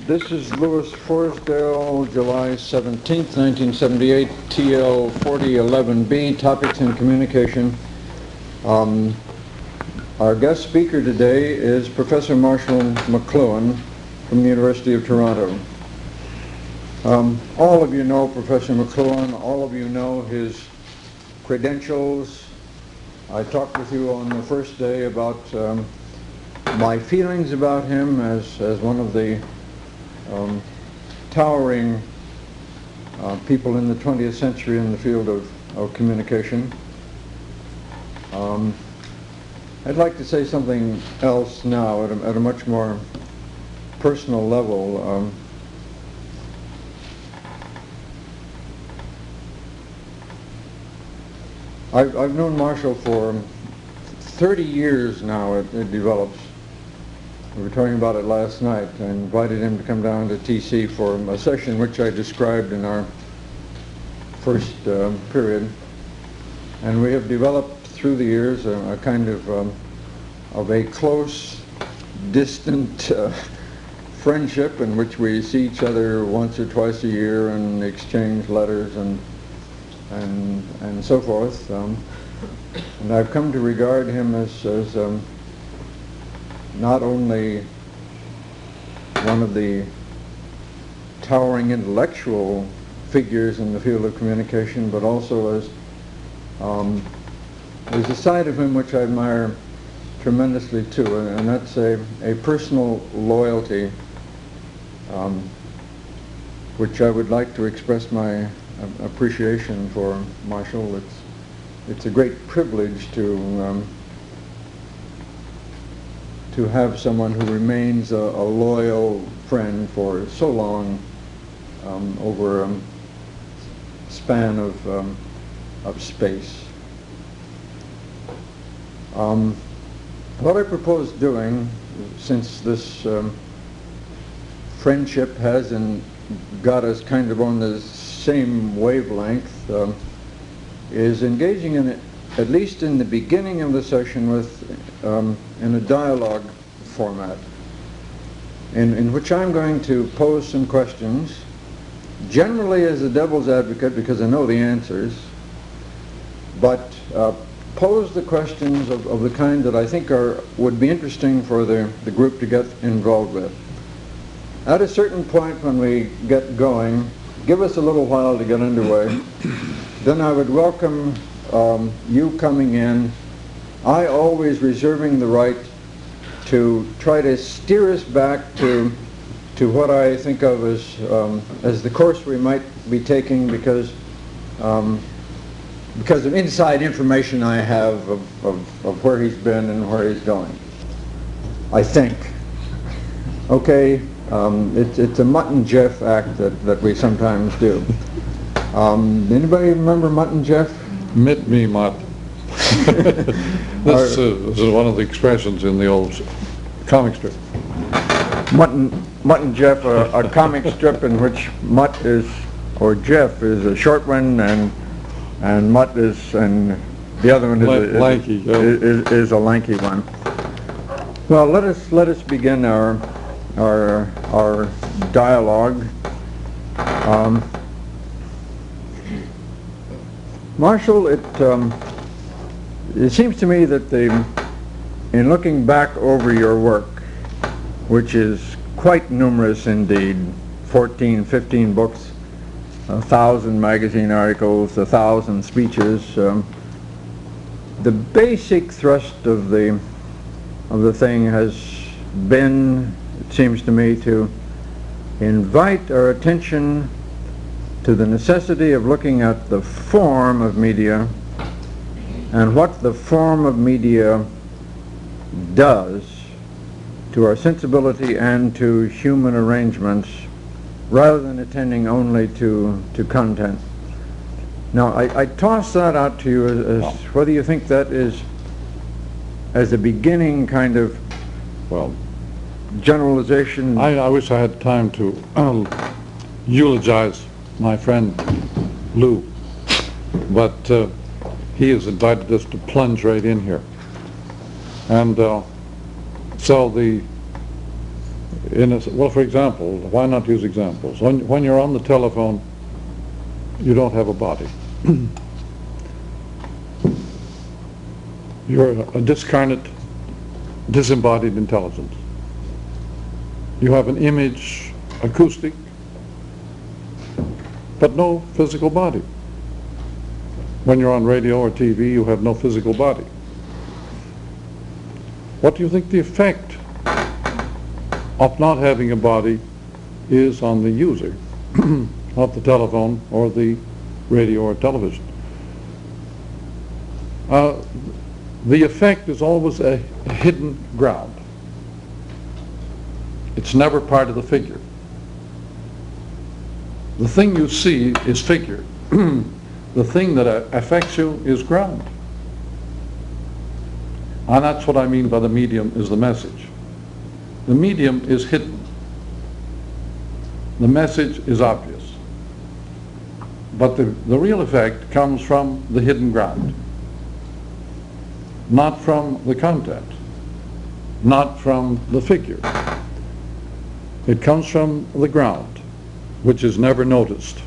This is Louis Forsdale, July 17th, 1978, TL 4011B, Topics in Communication. Our guest speaker today is Professor Marshall McLuhan from the University of Toronto. All of you know Professor McLuhan, all of you know his credentials. I talked with you on the first day about my feelings about him as one of the towering people in the 20th century in the field of communication. I'd like to say something else now at a much more personal level. I've known Marshall for 30 years now, it develops. We were talking about it last night. I invited him to come down to TC for a session which I described in our first period. And we have developed through the years a kind of a close, distant friendship in which we see each other once or twice a year and exchange letters and so forth. And I've come to regard him as not only one of the towering intellectual figures in the field of communication, but also as there's a side of him which I admire tremendously too, and that's a personal loyalty which I would like to express my appreciation for Marshall. It's a great privilege to have someone who remains a loyal friend for so long over a span of space. What I propose doing, since this friendship has got us kind of on the same wavelength, is engaging in it, at least in the beginning of the session, in a dialogue format, in which I'm going to pose some questions, generally as a devil's advocate because I know the answers, but pose the questions of the kind that I think would be interesting for the group to get involved with. At a certain point when we get going, give us a little while to get underway, then I would welcome you coming in, I always reserving the right to try to steer us back to what I think of as the course we might be taking because of inside information I have of where he's been and where he's going, I think. Okay, it's a Mutt and Jeff act that we sometimes do. Anybody remember Mutt and Jeff? Mit me, Mutt. This is one of the expressions in the old comic strip. Mutt and Jeff, a comic strip in which Mutt or Jeff is a short one, and Mutt and the other one is a lanky one. Well, let us begin our dialogue. Marshall, it seems to me that in looking back over your work, which is quite numerous indeed, 14, 15 books, 1,000 magazine articles, 1,000 speeches, the basic thrust of the thing has been, it seems to me, to invite our attention to the necessity of looking at the form of media and what the form of media does to our sensibility and to human arrangements, rather than attending only to content. Now, I toss that out to you as whether you think that is, as a beginning kind of, well, generalization. I wish I had time to eulogize my friend Lou, but he has invited us to plunge right in here. And so well, for example, why not use examples? When you're on the telephone, you don't have a body. You're a discarnate, disembodied intelligence. You have an image, acoustic, but no physical body. When you're on radio or TV, you have no physical body. What do you think the effect of not having a body is on the user of the telephone or the radio or television? The effect is always a hidden ground. It's never part of the figure. The thing you see is figure. The thing that affects you is ground. And that's what I mean by the medium is the message. The medium is hidden. The message is obvious. But the real effect comes from the hidden ground. Not from the content. Not from the figure. It comes from the ground, which is never noticed.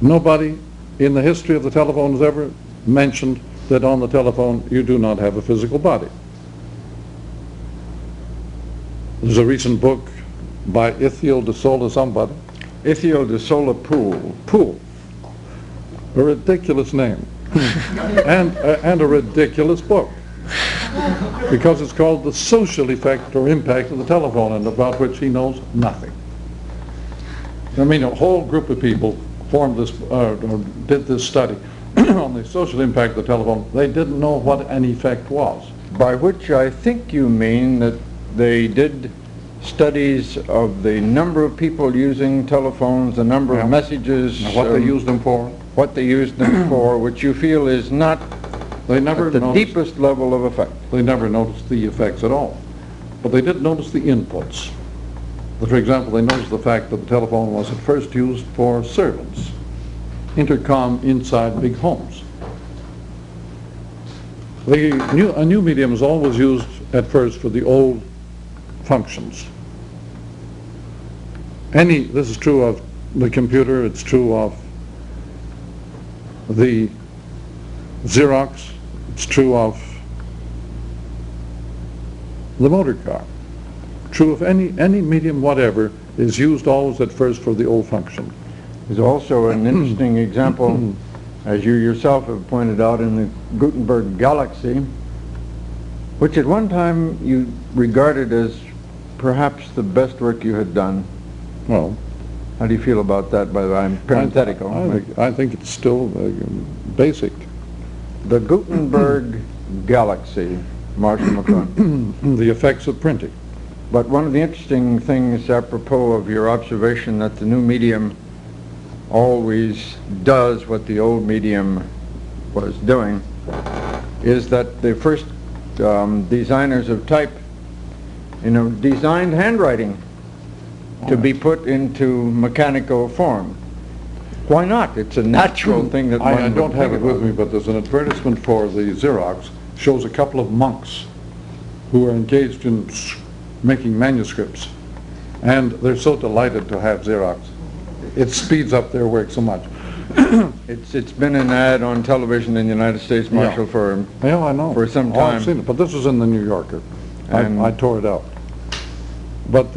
Nobody in the history of the telephone has ever mentioned that on the telephone you do not have a physical body. There's a recent book by Ithiel de Sola somebody. Ithiel de Sola Pool. Pool. A ridiculous name. and a ridiculous book. Because it's called The Social Effect or Impact of the Telephone, and about which he knows nothing. I mean, a whole group of people formed this, or did this study on the social impact of the telephone. They didn't know what an effect was. By which I think you mean that they did studies of the number of people using telephones, the number of messages, what they used them for. What they used them for, which you feel is not They never at the noticed, deepest level of effect. They never noticed the effects at all. But they did notice the inputs. For example, they noticed the fact that the telephone was at first used for servants, intercom inside big homes. A new medium is always used at first for the old functions. This is true of the computer, it's true of the Xerox, it's true of the motor car. True of any medium whatever is used always at first for the old function. There's also an interesting example, as you yourself have pointed out, in the Gutenberg galaxy, which at one time you regarded as perhaps the best work you had done. Well, how do you feel about that, by the way? I'm parenthetical. I think it's still basic. The Gutenberg galaxy, Marshall McLuhan. The effects of printing. But one of the interesting things apropos of your observation that the new medium always does what the old medium was doing is that the first designers of type, designed handwriting to be put into mechanical form. Why not? It's a natural thing that I don't have it with me, but there's an advertisement for the Xerox, shows a couple of monks who are engaged in making manuscripts, and they're so delighted to have Xerox. It speeds up their work so much. It's been an ad on television in the United States, Marshall, I know. for some time. I've seen it, but this was in the New Yorker. I tore it out. But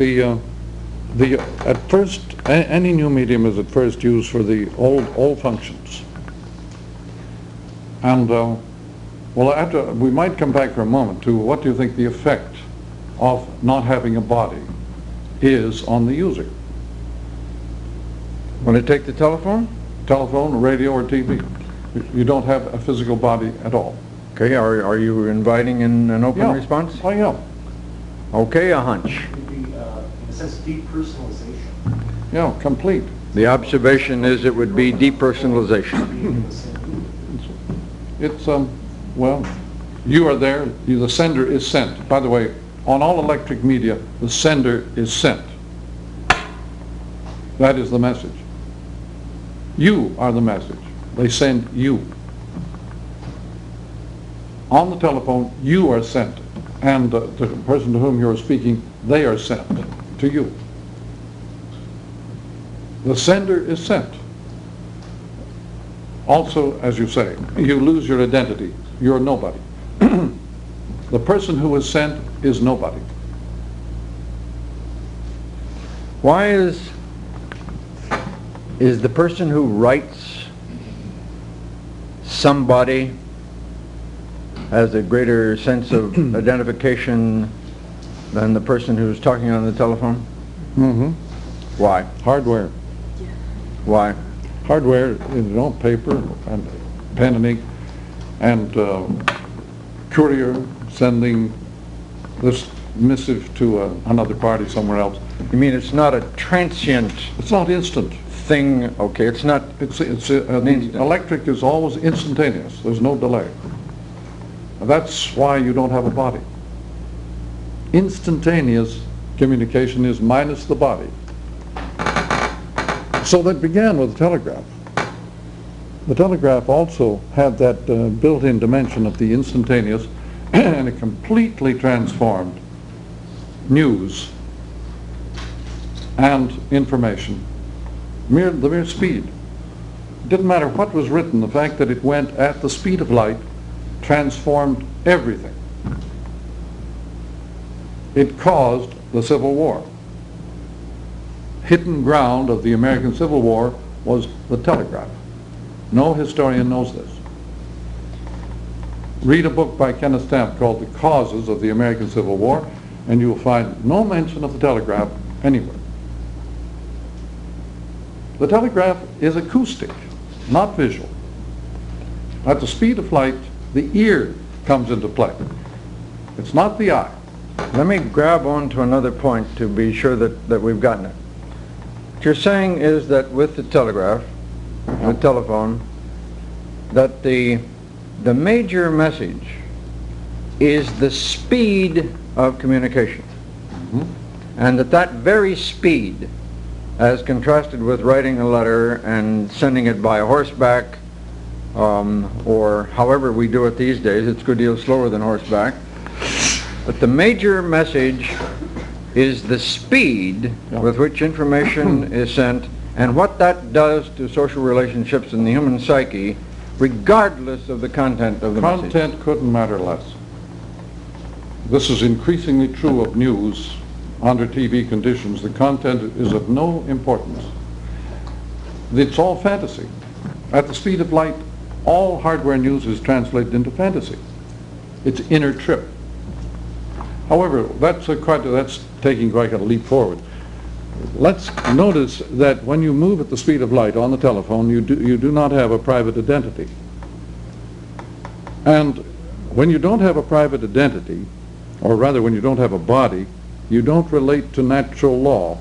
at first, any new medium is at first used for the old functions. And we might come back for a moment to what do you think the effect of not having a body is on the user? Want to take the telephone? Telephone, radio, or TV. You don't have a physical body at all. Okay, are you inviting in an open response? Oh, yeah. Okay, a hunch. In a sense, depersonalization. Yeah, complete. The observation is it would be depersonalization. It's, well, you are there, the sender is sent. By the way, on all electric media, the sender is sent. That is the message. You are the message. They send you. On the telephone, you are sent. And the person to whom you are speaking they are sent to you. The sender is sent. Also, as you say, you lose your identity. You're nobody. The person who is sent is nobody. Why is the person who writes somebody, has a greater sense of identification than the person who's talking on the telephone? Mm-hmm. Why? Hardware. Why? Hardware, paper and pen and ink, and courier sending this missive to another party somewhere else. You mean it's not a transient It's not instant. thing? Okay, it's not. The electric is always instantaneous. There's no delay. That's why you don't have a body. Instantaneous communication is minus the body. So that began with the telegraph. The telegraph also had that built-in dimension of the instantaneous, and it completely transformed news and information. The mere speed. It didn't matter what was written, the fact that it went at the speed of light transformed everything. It caused the Civil War. Hidden ground of the American Civil War was the telegraph. No historian knows this. Read a book by Kenneth Stamp called The Causes of the American Civil War, and you will find no mention of the telegraph anywhere. The telegraph is acoustic, not visual. At the speed of light, the ear comes into play. It's not the eye. Let me grab on to another point to be sure that we've gotten it. What you're saying is that with the telegraph, the telephone, that the major message is the speed of communication. Mm-hmm. And that very speed, as contrasted with writing a letter and sending it by horseback, or however we do it these days, it's a good deal slower than horseback. But the major message is the speed with which information is sent, and what that does to social relationships in the human psyche, regardless of the content of the message. Content couldn't matter less. This is increasingly true of news under TV conditions. The content is of no importance. It's all fantasy. At the speed of light, all hardware news is translated into fantasy. It's inner trip. However, that's taking quite a leap forward. Let's notice that when you move at the speed of light on the telephone, you do not have a private identity. And when you don't have a private identity, or rather when you don't have a body, you don't relate to natural law.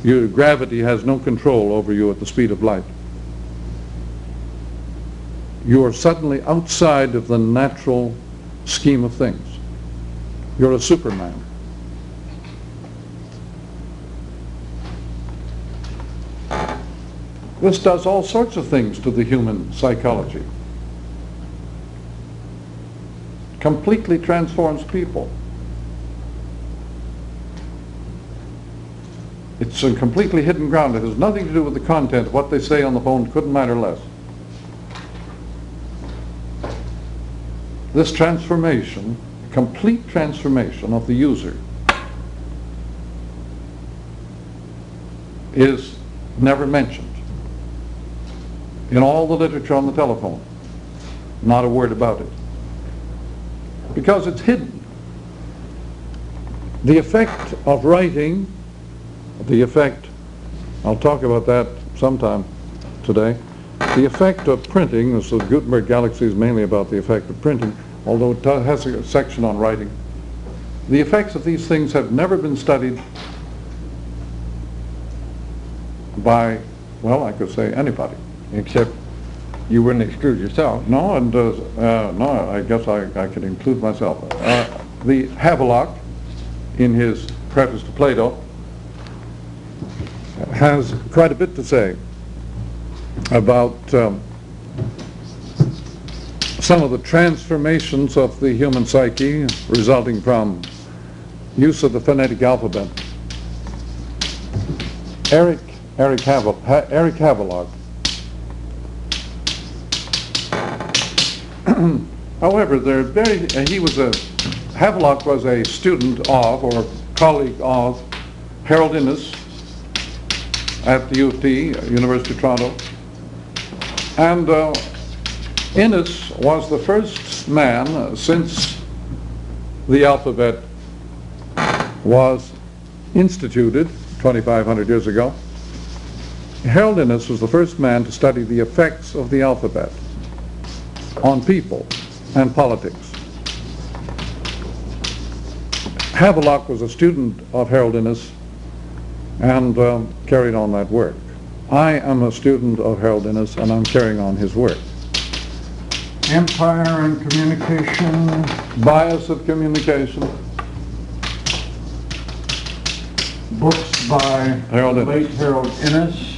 Your gravity has no control over you at the speed of light. You are suddenly outside of the natural scheme of things. You're a Superman. This does all sorts of things to the human psychology. Completely transforms people. It's a completely hidden ground. It has nothing to do with the content. What they say on the phone couldn't matter less. This transformation, complete transformation of the user, is never mentioned in all the literature on the telephone. Not a word about it. Because it's hidden. The effect of writing, I'll talk about that sometime today. The effect of printing, so Gutenberg Galaxy is mainly about the effect of printing, although it has a section on writing. The effects of these things have never been studied by, well, I could say anybody. Except you wouldn't exclude yourself. No, and no, I guess I could include myself. The Havelock, in his preface to Plato, has quite a bit to say about some of the transformations of the human psyche resulting from use of the phonetic alphabet. Eric Havelock. However, Havelock was a student of, or colleague of, Harold Innis at the U of T, University of Toronto. And Innis was the first man since the alphabet was instituted 2,500 years ago. Harold Innis was the first man to study the effects of the alphabet on people and politics. Havelock was a student of Harold Innis and carried on that work. I am a student of Harold Innis and I'm carrying on his work. Empire and Communication. Bias of Communication. Books by Harold late Harold Innis.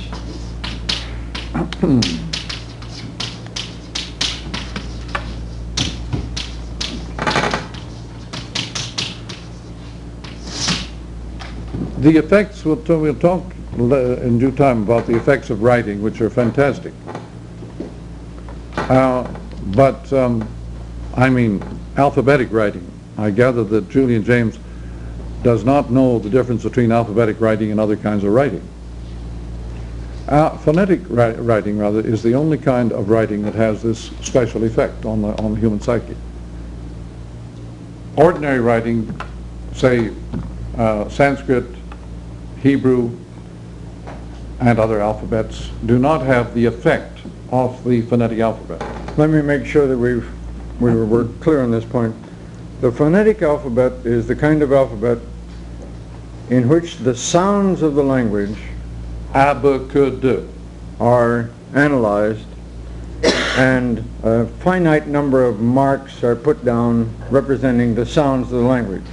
The effects, we'll talk in due time about the effects of writing, which are fantastic. I mean alphabetic writing. I gather that Julian James does not know the difference between alphabetic writing and other kinds of writing. Phonetic writing, rather, is the only kind of writing that has this special effect on the human psyche. Ordinary writing, say Sanskrit, Hebrew, and other alphabets, do not have the effect of the phonetic alphabet. Let me make sure that we're clear on this point. The phonetic alphabet is the kind of alphabet in which the sounds of the language are analyzed and a finite number of marks are put down representing the sounds of the language.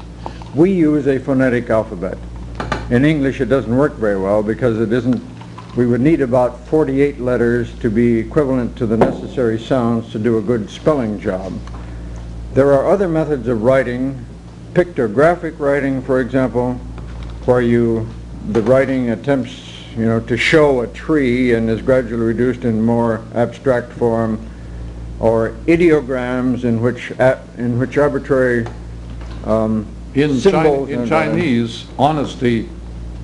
We use a phonetic alphabet. In English it doesn't work very well because it isn't, we would need about 48 letters to be equivalent to the necessary sounds to do a good spelling job. There are other methods of writing, pictographic writing, for example, where the writing attempts, to show a tree and is gradually reduced in more abstract form, or ideograms in which arbitrary symbols. In Chinese, honesty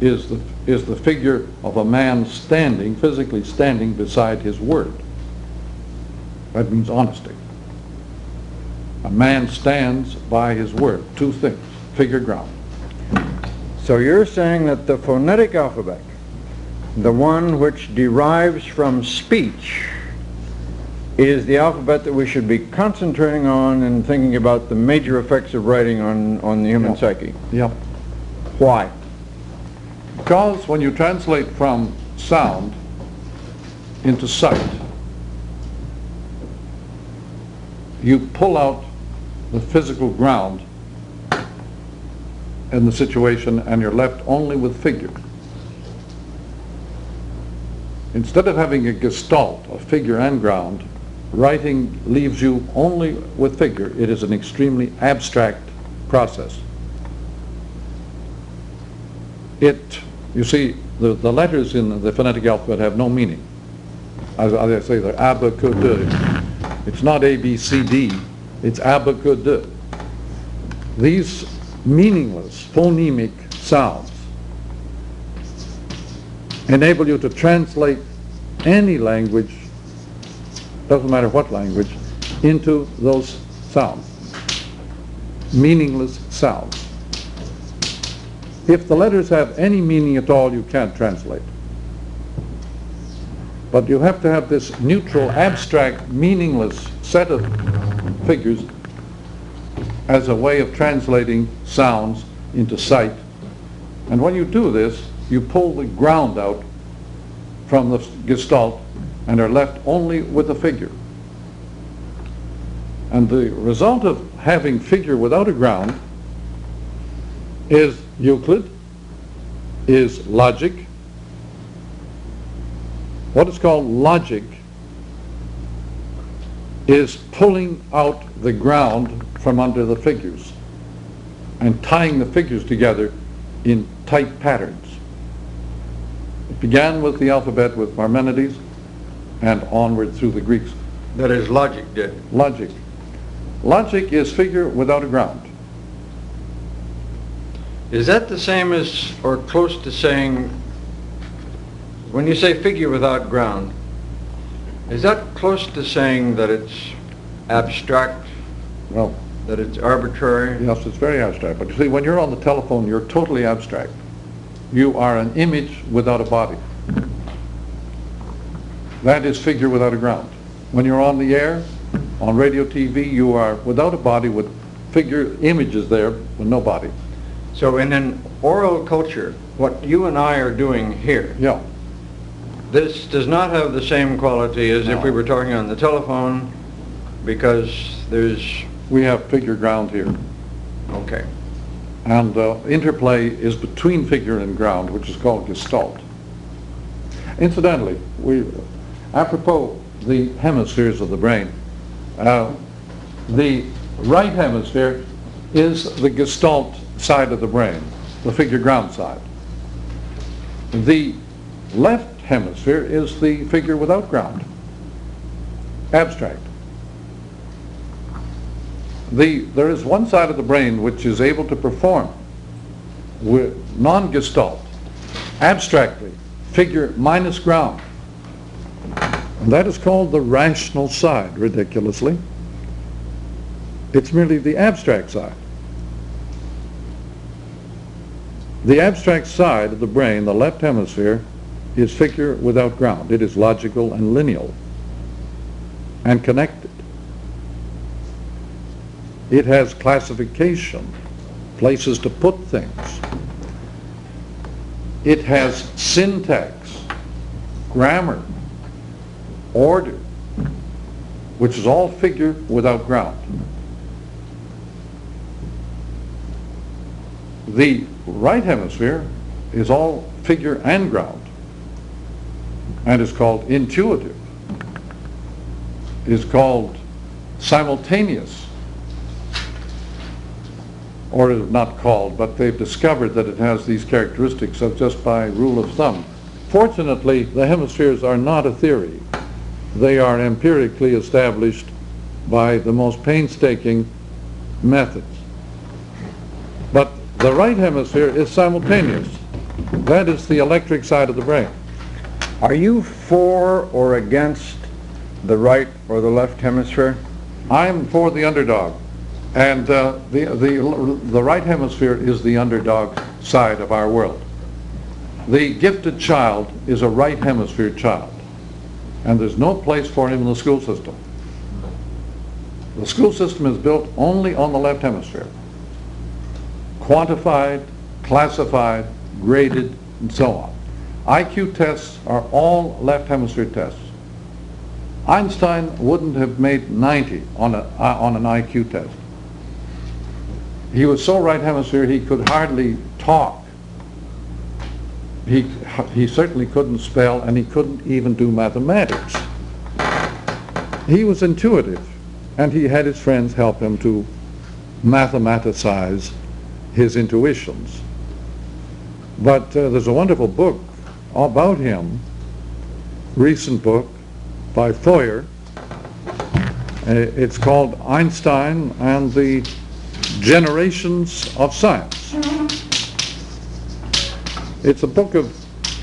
is the figure of a man standing, physically standing beside his word. That means honesty. A man stands by his word. Two things, figure ground. So you're saying that the phonetic alphabet, the one which derives from speech, is the alphabet that we should be concentrating on and thinking about the major effects of writing on the human psyche. Yep. Why? Because when you translate from sound into sight, you pull out the physical ground in the situation and you're left only with figure. Instead of having a gestalt of figure and ground, writing leaves you only with figure. It is an extremely abstract process. You see, the letters in the phonetic alphabet have no meaning. As I say, they're abacud. It's not A, B, C, D. It's abacud. These meaningless phonemic sounds enable you to translate any language, doesn't matter what language, into those sounds, meaningless sounds. If the letters have any meaning at all, you can't translate. But you have to have this neutral, abstract, meaningless set of figures as a way of translating sounds into sight. And when you do this, you pull the ground out from the gestalt and are left only with a figure. And the result of having figure without a ground is Euclid, is logic. What is called logic is pulling out the ground from under the figures. and tying the figures together in tight patterns. It began with the alphabet with Parmenides and onward through the Greeks. That is, logic did. Logic. Logic is figure without a ground. Is that the same as, or close to saying, when you say figure without ground, is that close to saying that it's abstract, Well, that it's arbitrary? yes, it's very abstract. But you see, when you're on the telephone, you're totally abstract. You are an image without a body. That is figure without a ground. When you're on the air, on radio, TV, you are without a body with figure images there with no body. So in an oral culture, what you and I are doing here, Yeah. this does not have the same quality as if No. we were talking on the telephone, because there's, We have figure ground here. okay. And interplay is between figure and ground, which is called gestalt. Incidentally, apropos the hemispheres of the brain, the right hemisphere is the gestalt side of the brain, the figure ground side. The left hemisphere is the figure without ground, abstract. There is one side of the brain which is able to perform with non-gestalt, abstractly, figure minus ground. And that is called the rational side, ridiculously. It's merely the abstract side. The abstract side of the brain, the left hemisphere, is figure without ground. It is logical and lineal and connected. It has classification, places to put things. It has syntax, grammar, order, which is all figure without ground. The right hemisphere is all figure and ground and is called intuitive, is called simultaneous, or not called, but they've discovered that it has these characteristics of just by rule of thumb. Fortunately, the hemispheres are not a theory. They are empirically established by the most painstaking methods. But the right hemisphere is simultaneous. That is the electric side of the brain. Are you for or against the right or the left hemisphere? I'm for the underdog. And the right hemisphere is the underdog side of our world. The gifted child is a right hemisphere child. And there's no place for him in the school system. The school system is built only on the left hemisphere. Quantified, classified, graded, and so on. IQ tests are all left hemisphere tests. Einstein wouldn't have made 90 on an IQ test. He was so right hemisphere he could hardly talk. He certainly couldn't spell, and he couldn't even do mathematics. He was intuitive, and he had his friends help him to mathematicize his intuitions. But there's a wonderful book about him, recent book by Foyer. It's called Einstein and the Generations of Science. It's a book of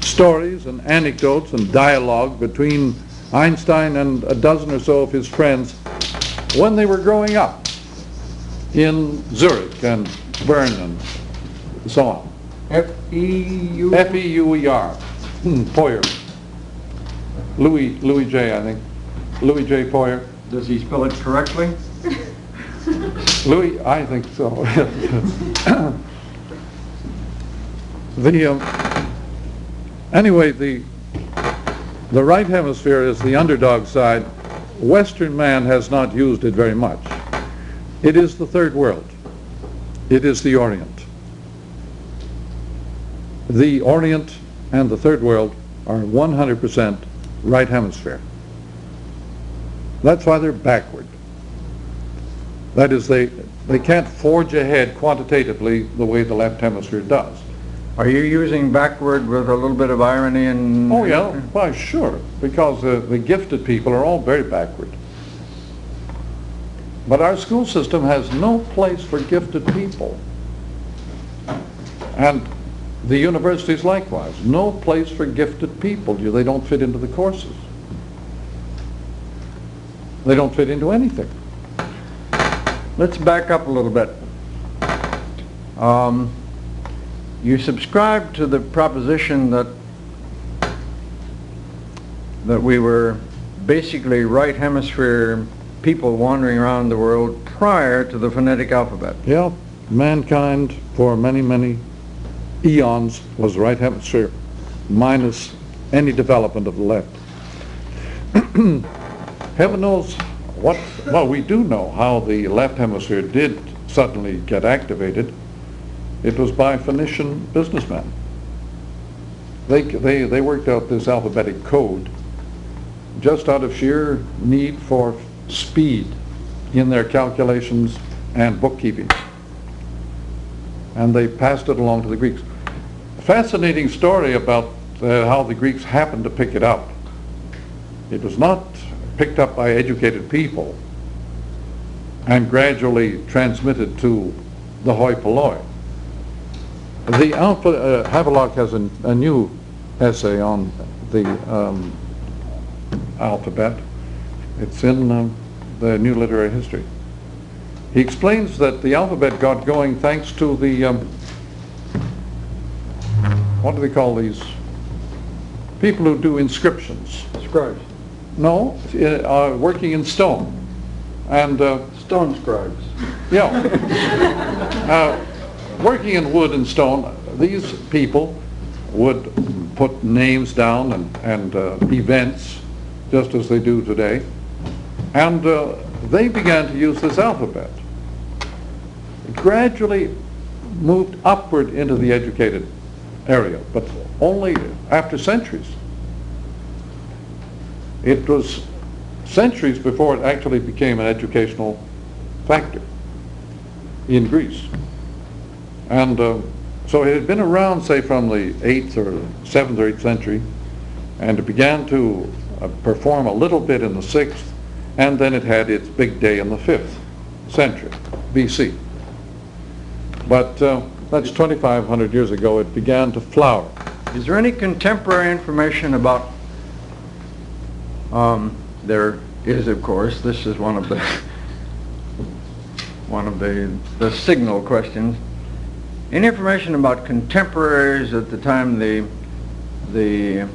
stories and anecdotes and dialogue between Einstein and a dozen or so of his friends when they were growing up in Zurich and Bern and so on. F-E-U? F-E-U-E-R. Foyer. Louis J., I think. Louis J. Foyer. Does he spell it correctly? Louis, I think so. Anyway, the right hemisphere is the underdog side. Western man has not used it very much. It is the third world. It is the Orient. The Orient and the third world are 100% right hemisphere. That's why they're backward. That is, they can't forge ahead quantitatively the way the left hemisphere does. Are you using backward with a little bit of irony and... Oh yeah, why sure, because the gifted people are all very backward. But our school system has no place for gifted people. And the universities likewise, no place for gifted people. They don't fit into the courses. They don't fit into anything. Let's back up a little bit. You subscribe to the proposition that we were basically right hemisphere people wandering around the world prior to the phonetic alphabet. Yeah, mankind for many, many eons was right hemisphere, minus any development of the left. Heaven knows what, well, we do know how the left hemisphere did suddenly get activated. It was by Phoenician businessmen. They worked out this alphabetic code just out of sheer need for speed in their calculations and bookkeeping. And they passed it along to the Greeks. A fascinating story about how the Greeks happened to pick it up. It was not picked up by educated people and gradually transmitted to the hoi polloi. The Havelock has a new essay on the alphabet. It's in the New Literary History. He explains that the alphabet got going thanks to the, what do they call these? People who do inscriptions. Scribes. No, working in stone. And Stone scribes. yeah, working in wood and stone, these people would put names down and events, just as they do today. And they began to use this alphabet. It gradually moved upward into the educated area, but only after centuries. It was centuries before it actually became an educational factor in Greece. And so it had been around, say, from the 8th or 7th or 8th century, and it began to perform a little bit in the 6th, and then it had its big day in the 5th century, BC. But that's 2,500 years ago. It began to flower. Is there any contemporary information about, there is, of course, this is one of the signal questions. Any information about contemporaries at the time the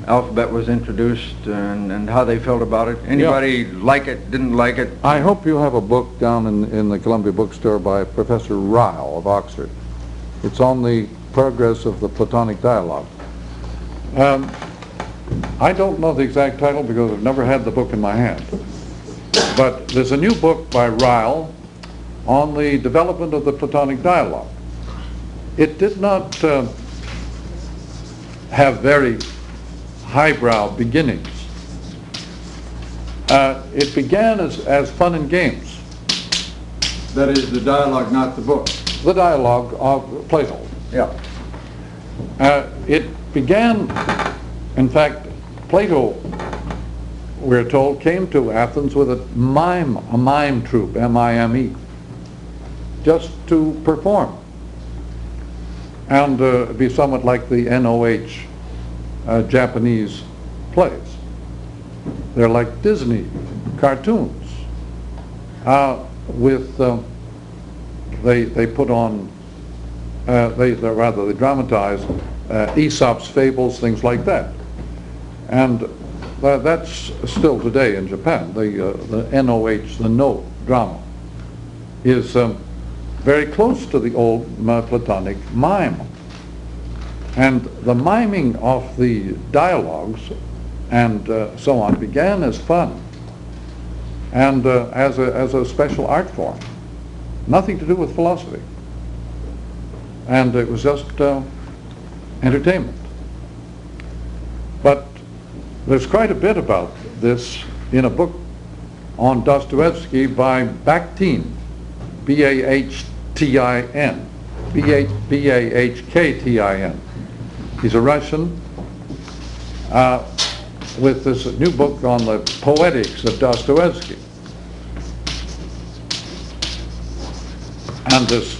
alphabet was introduced and how they felt about it? Anybody like it, didn't like it? I hope you have a book down in the Columbia bookstore by Professor Ryle of Oxford. It's on the progress of the Platonic dialogue. I don't know the exact title because I've never had the book in my hand. But there's a new book by Ryle on the development of the Platonic dialogue. It did not have very highbrow beginnings. It began as fun and games. That is the dialogue, not the book. The dialogue of Plato. Yeah. It began, in fact, Plato, we're told, came to Athens with a mime troupe, M-I-M-E, just to perform. And be somewhat like the NOH Japanese plays. They're like Disney cartoons. They put on, they dramatize Aesop's fables, things like that. And that's still today in Japan. The NOH, the No drama, is very close to the old Platonic mime. And the miming of the dialogues and so on began as fun and as a special art form. Nothing to do with philosophy. And it was just entertainment. But there's quite a bit about this in a book on Dostoevsky by Bakhtin. B-A-H-T-I-N. B-A-H-K-T-I-N. He's a Russian with this new book on the poetics of Dostoevsky. And this,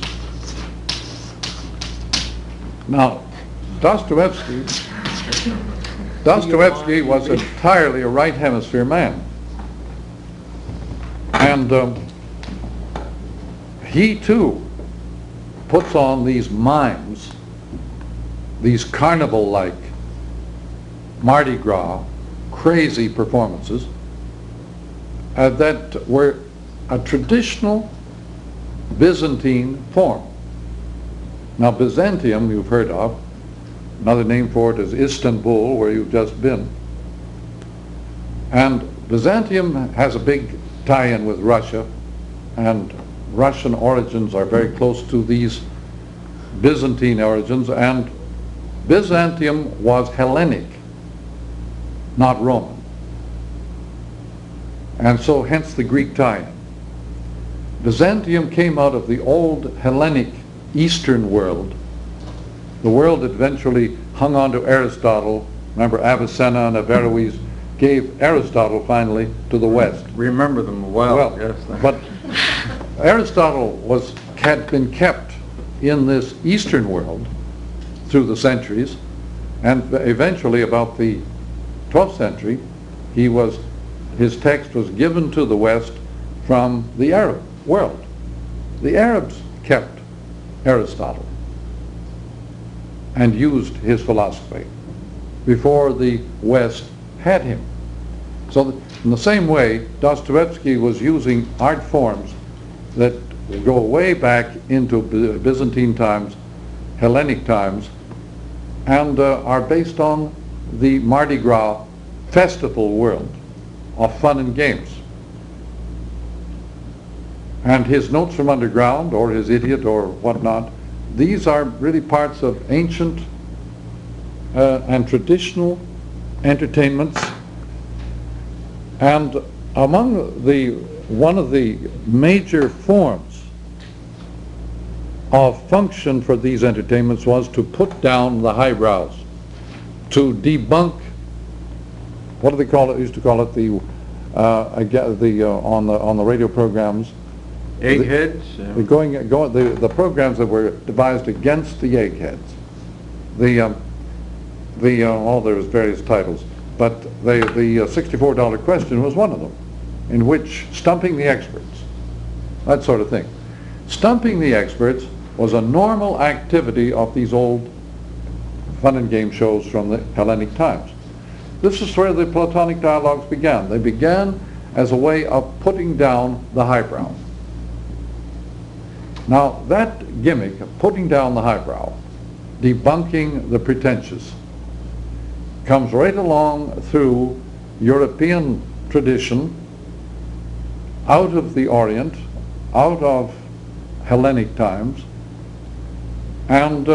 now, Dostoevsky was entirely a right hemisphere man. And he too puts on these mimes, these carnival-like, Mardi Gras, crazy performances that were a traditional Byzantine form. Now, Byzantium you've heard of. Another name for it is Istanbul, where you've just been. And Byzantium has a big tie-in with Russia, and Russian origins are very close to these Byzantine origins, and Byzantium was Hellenic, not Roman. And so hence the Greek tie-in. Byzantium came out of the old Hellenic Eastern world, the world that eventually hung on to Aristotle. Remember, Avicenna and Averroes gave Aristotle finally to the West. Remember them well, yes. But Aristotle had been kept in this Eastern world through the centuries, and eventually about the 12th century, his text was given to the West from the Arab world. The Arabs kept Aristotle and used his philosophy before the West had him. So in the same way, Dostoevsky was using art forms that go way back into Byzantine times, Hellenic times, and are based on the Mardi Gras festival world of fun and games. And his Notes from Underground, or his Idiot, or whatnot, these are really parts of ancient and traditional entertainments. And one of the major forms of function for these entertainments was to put down the highbrows, to debunk, what do they call it? Used to call it on the radio programs, Eggheads? The programs that were devised against the eggheads. There's various titles, but the $64 question was one of them, in which stumping the experts, that sort of thing. Stumping the experts was a normal activity of these old fun and game shows from the Hellenic times. This is where the Platonic dialogues began. They began as a way of putting down the highbrow. Now, that gimmick of putting down the highbrow, debunking the pretentious, comes right along through European tradition, out of the Orient, out of Hellenic times, and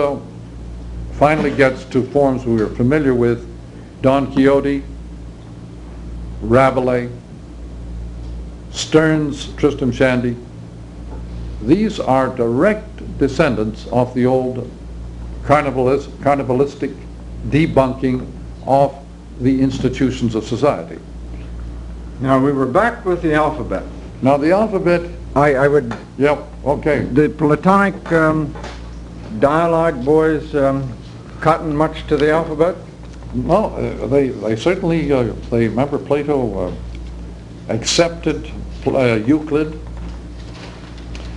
finally gets to forms we are familiar with: Don Quixote, Rabelais, Sterne's Tristram Shandy. These are direct descendants of the old carnivalistic debunking of the institutions of society. Now, we were back with the alphabet. Now, the alphabet... I would... Yep, okay. The Platonic dialogue boys cotton much to the alphabet? No, they certainly... they remember Plato accepted Euclid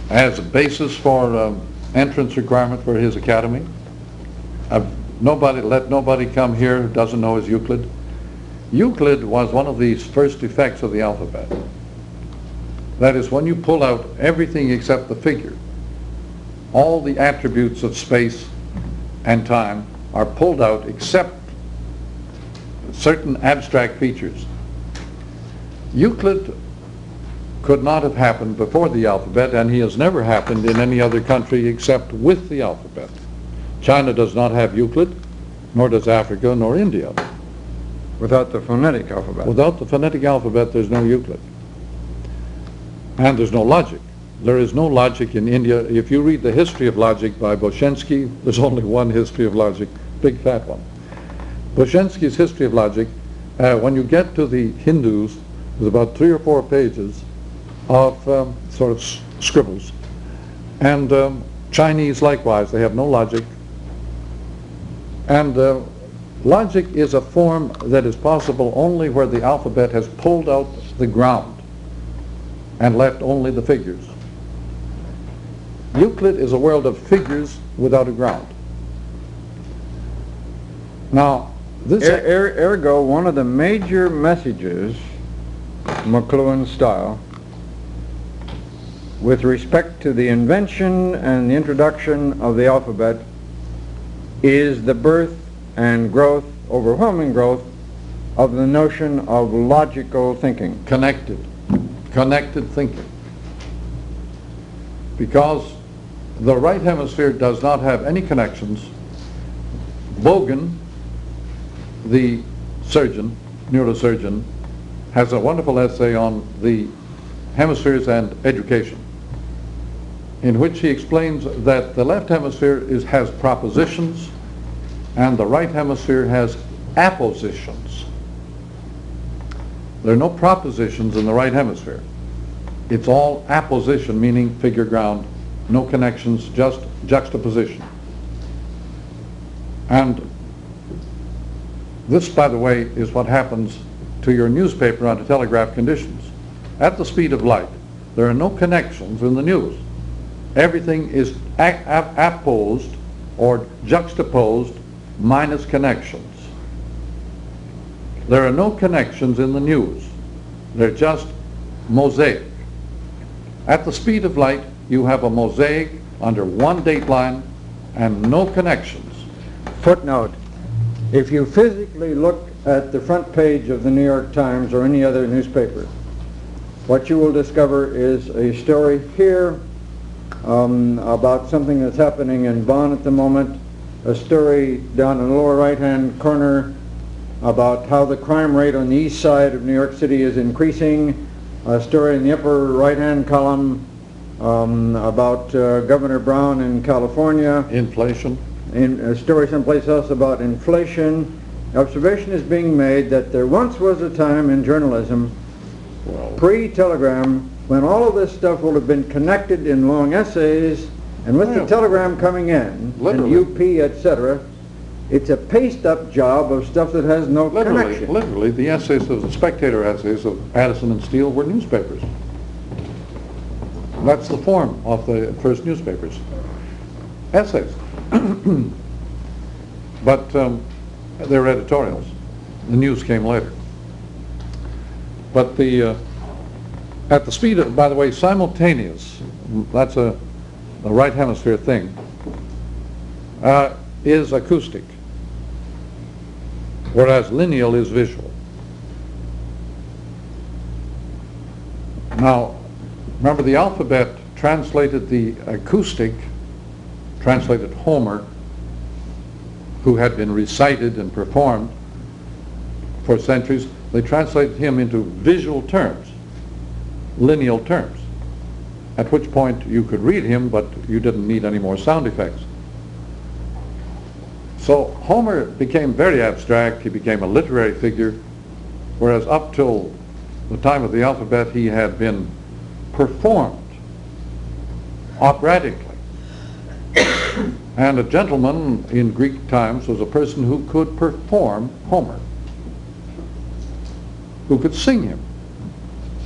as a basis for entrance requirement for his academy. Let nobody come here who doesn't know his Euclid. Euclid was one of the first effects of the alphabet. That is, when you pull out everything except the figure, all the attributes of space and time are pulled out except certain abstract features. Euclid could not have happened before the alphabet, and he has never happened in any other country except with the alphabet. China does not have Euclid, nor does Africa, nor India. Without the phonetic alphabet. Without the phonetic alphabet, there's no Euclid. And there's no logic. There is no logic in India. If you read the history of logic by Boshensky, there's only one history of logic, big fat one. Boshensky's history of logic, when you get to the Hindus, there's about 3 or 4 pages of sort of scribbles. And Chinese likewise, they have no logic. And logic is a form that is possible only where the alphabet has pulled out the ground and left only the figures. Euclid is a world of figures without a ground. Now, this Ergo, one of the major messages, McLuhan style, with respect to the invention and the introduction of the alphabet is the birth and growth, overwhelming growth, of the notion of logical thinking. connected thinking. Because the right hemisphere does not have any connections. Bogan, the surgeon, neurosurgeon, has a wonderful essay on the hemispheres and education, in which he explains that the left hemisphere has propositions and the right hemisphere has appositions. There are no propositions in the right hemisphere. It's all apposition, meaning figure ground, no connections, just juxtaposition. And this, by the way, is what happens to your newspaper under telegraph conditions. At the speed of light, there are no connections in the news. Everything is apposed or juxtaposed minus connections. There are no connections in the news. They're just mosaic. At the speed of light, you have a mosaic under one dateline and no connections. Footnote: if you physically look at the front page of the New York Times or any other newspaper, what you will discover is a story here about something that's happening in Bonn at the moment, a story down in the lower right-hand corner about how the crime rate on the east side of New York City is increasing, a story in the upper right-hand column about Governor Brown in California. Inflation. In a story someplace else about inflation. Observation is being made that there once was a time in journalism, pre-telegram, when all of this stuff would have been connected in long essays, and with the telegram coming in, Literally. and UP, etc., it's a paced-up job of stuff that has no connection. Literally, the essays of the Spectator essays of Addison and Steele were newspapers. That's the form of the first newspapers. Essays. But they were editorials. The news came later. But at the speed of, by the way, simultaneous, that's a right hemisphere thing, is acoustic, whereas lineal is visual. Now, remember, the alphabet translated the acoustic, translated Homer, who had been recited and performed for centuries. They translated him into visual terms, lineal terms, at which point you could read him, but you didn't need any more sound effects. So Homer became very abstract. He became a literary figure, whereas up till the time of the alphabet he had been performed operatically. And a gentleman in Greek times was a person who could perform Homer, who could sing him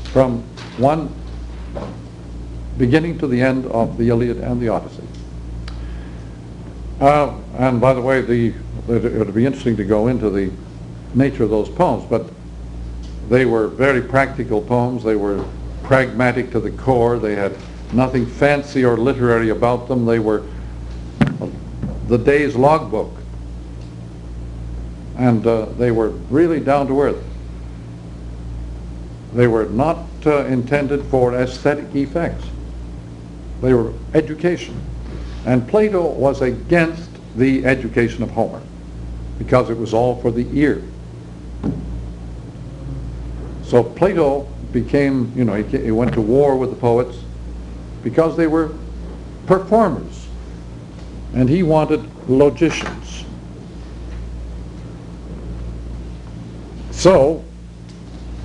from one beginning to the end of the Iliad and the Odyssey. And by the way, it would be interesting to go into the nature of those poems, but they were very practical poems. They were pragmatic to the core. They had nothing fancy or literary about them. They were the day's logbook. And they were really down to earth. They were not intended for aesthetic effects. They were education. And Plato was against the education of Homer because it was all for the ear. So Plato became, he went to war with the poets, because they were performers, and he wanted logicians. So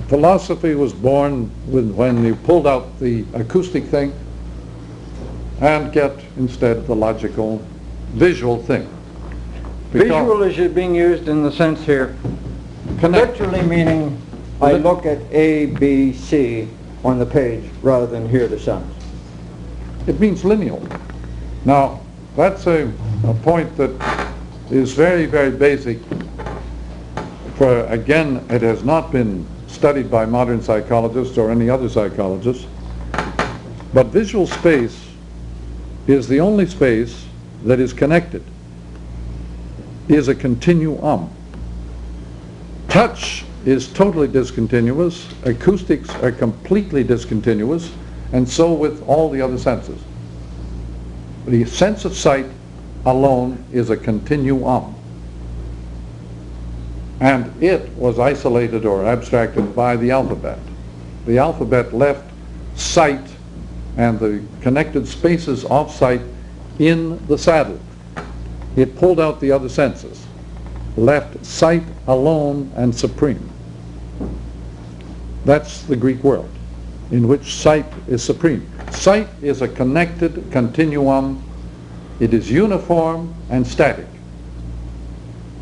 philosophy was born when you pulled out the acoustic thing and get instead the logical visual thing. Visual is being used in the sense here, literally meaning I look at A, B, C on the page rather than hear the sounds. It means lineal. Now, that's a point that is very, very basic. For again, it has not been studied by modern psychologists or any other psychologists, but visual space is the only space that is connected, is a continuum. Touch is totally discontinuous, acoustics are completely discontinuous, and so with all the other senses. The sense of sight alone is a continuum. And it was isolated or abstracted by the alphabet. The alphabet left sight and the connected spaces of sight in the saddle. It pulled out the other senses, left sight alone and supreme. That's the Greek world, in which sight is supreme. Sight is a connected continuum. It is uniform and static.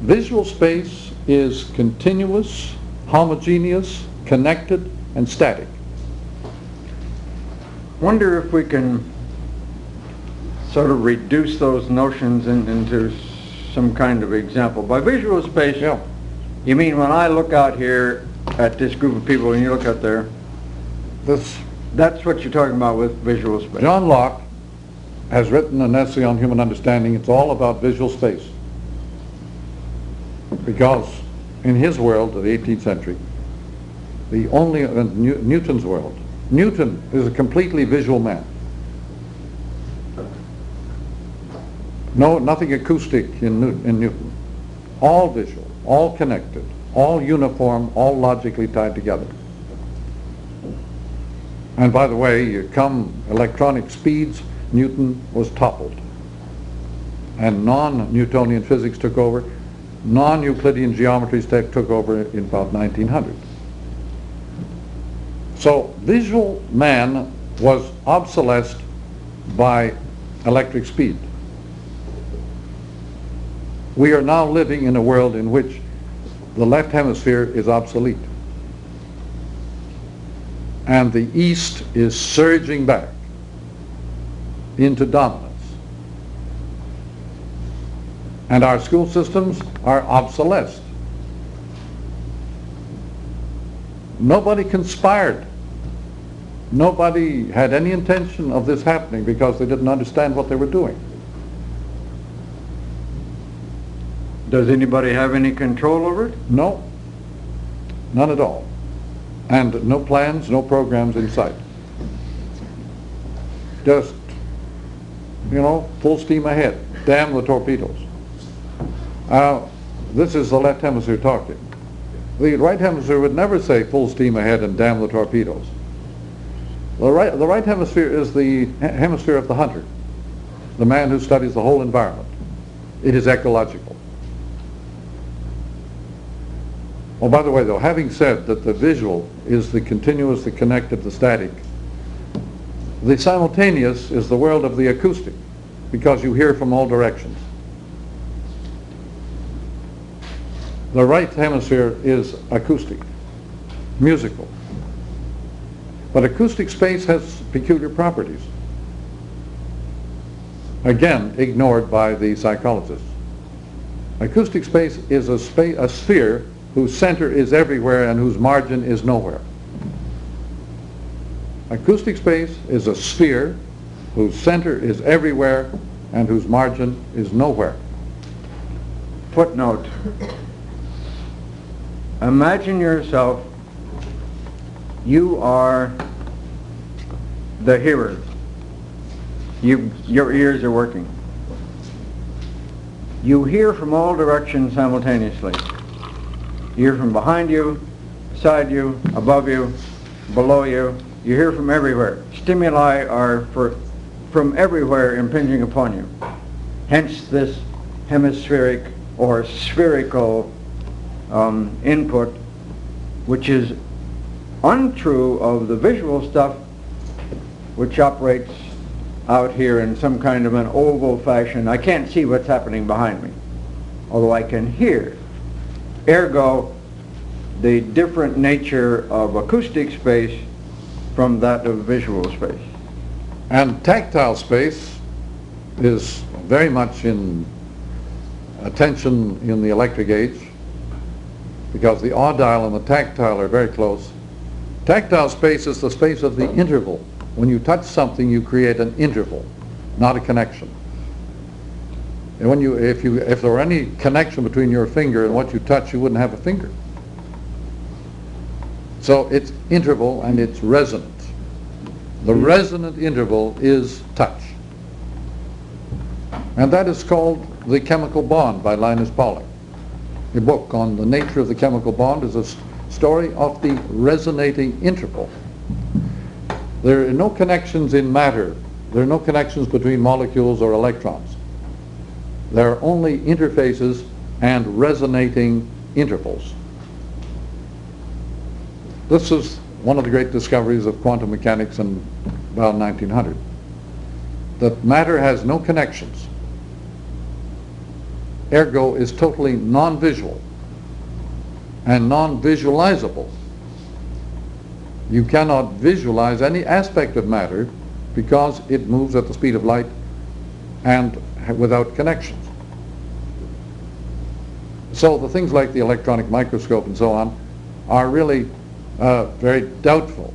Visual space is continuous, homogeneous, connected, and static. Wonder if we can sort of reduce those notions into some kind of example. By visual space, Yeah. you mean when I look out here at this group of people and you look out there, that's what you're talking about with visual space. John Locke has written an essay on human understanding. It's all about visual space. Because in his world of the 18th century, the only, Newton's world, Newton is a completely visual man. No, nothing acoustic in Newton. All visual, all connected, all uniform, all logically tied together. And by the way, you come electronic speeds, Newton was toppled. And non-Newtonian physics took over. Non-Euclidean geometries took over in about 1900. So visual man was obsolesced by electric speed. We are now living in a world in which the left hemisphere is obsolete. And the East is surging back into dominance. And our school systems are obsolesced. Nobody conspired. Nobody had any intention of this happening because they didn't understand what they were doing. Does anybody have any control over it? No, none at all. And no plans, no programs in sight. Just, full steam ahead. Damn the torpedoes. This is the left hemisphere talking. The right hemisphere would never say full steam ahead and damn the torpedoes. The right hemisphere is the hemisphere of the hunter, the man who studies the whole environment. It is ecological. Oh, by the way, though, having said that the visual is the continuous, the connected, the static, the simultaneous is the world of the acoustic, because you hear from all directions. The right hemisphere is acoustic, musical. But acoustic space has peculiar properties, again ignored by the psychologists. Acoustic space is a sphere whose center is everywhere and whose margin is nowhere. Acoustic space is a sphere whose center is everywhere and whose margin is nowhere. Footnote. Imagine yourself, you are the hearer. Your ears are working. You hear from all directions simultaneously. You hear from behind you, beside you, above you, below you. You hear from everywhere. Stimuli are for from everywhere impinging upon you. Hence this hemispheric or spherical input, which is untrue of the visual stuff, which operates out here in some kind of an oval fashion. I can't see what's happening behind me, although I can hear. Ergo, the different nature of acoustic space from that of visual space. And tactile space is very much in attention in the electric age, because the audile and the tactile are very close. Tactile space is the space of the interval. When you touch something, you create an interval, not a connection. And when if there were any connection between your finger and what you touch, you wouldn't have a finger. So it's interval and it's resonant. The resonant interval is touch. And that is called The Chemical Bond by Linus Pauling. A book on the nature of the chemical bond is a story of the resonating interval. There are no connections in matter. There are no connections between molecules or electrons. There are only interfaces and resonating intervals. This is one of the great discoveries of quantum mechanics in about 1900. That matter has no connections. Ergo is totally non-visual and non-visualizable. You cannot visualize any aspect of matter because it moves at the speed of light and without connections. So the things like the electronic microscope and so on are really very doubtful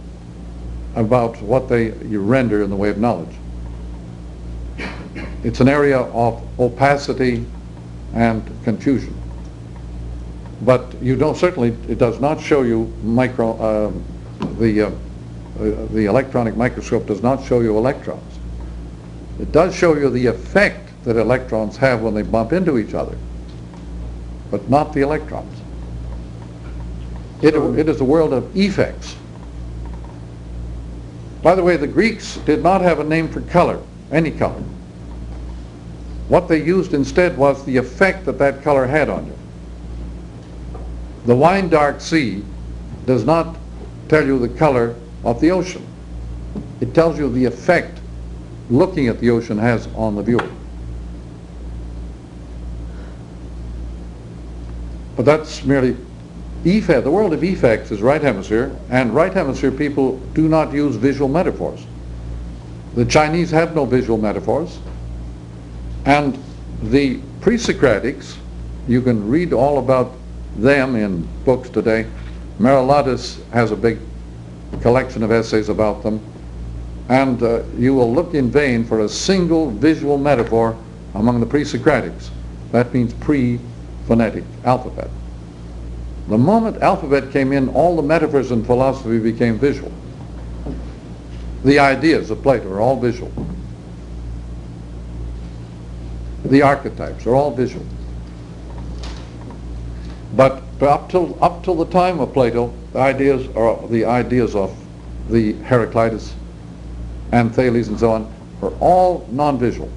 about what they render in the way of knowledge. It's an area of opacity and confusion. But you don't, certainly it does not show you the electronic microscope does not show you electrons. It does show you the effect that electrons have when they bump into each other, but not the electrons. It is a world of effects. By the way, the Greeks did not have a name for color, any color. What they used instead was the effect that that color had on you. The wine dark sea does not tell you the color of the ocean. It tells you the effect looking at the ocean has on the viewer. But that's merely effect. The world of effects is right hemisphere, and right hemisphere people do not use visual metaphors. The Chinese have no visual metaphors, and the pre-Socratics, you can read all about them in books today. Marilaudis has a big collection of essays about them, and you will look in vain for a single visual metaphor among the pre-Socratics. That means pre-phonetic alphabet. The moment alphabet came in, all the metaphors in philosophy became visual. The ideas of Plato are all visual. The archetypes are all visual. But up till the time of Plato, the ideas of the Heraclitus and Thales and so on are all non-visual.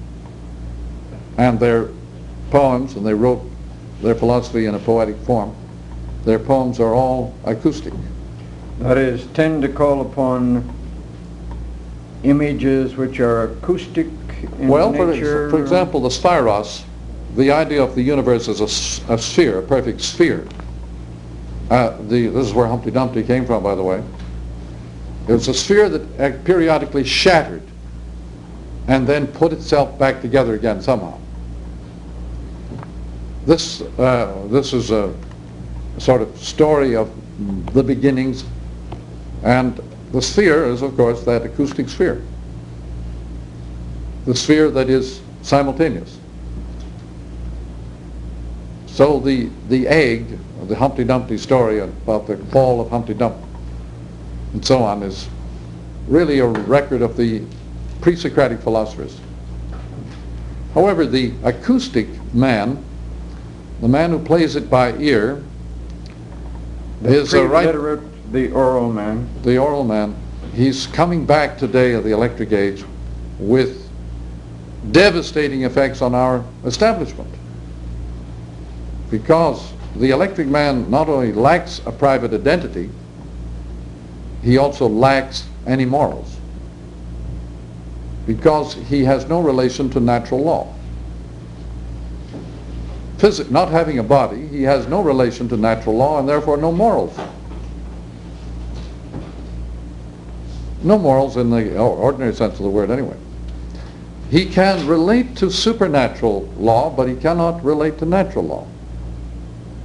And their poems, and they wrote their philosophy in a poetic form, their poems are all acoustic. That is, tend to call upon images which are acoustic in nature. For example, the spheros, the idea of the universe as a sphere, a perfect sphere. This is where Humpty Dumpty came from, by the way. It was a sphere that periodically shattered and then put itself back together again somehow. This is a sort of story of the beginnings, and the sphere is, of course, that acoustic sphere. The sphere that is simultaneous. So the egg, the Humpty Dumpty story about the fall of Humpty Dumpty and so on, is really a record of the pre-Socratic philosophers. However, the acoustic man, the man who plays it by ear, is a the oral man. The oral man. He's coming back today of the electric age with devastating effects on our establishment. Because the electric man not only lacks a private identity, he also lacks any morals. Because he has no relation to natural law. Not having a body, he has no relation to natural law and therefore no morals. No morals in the ordinary sense of the word anyway. He can relate to supernatural law, but he cannot relate to natural law,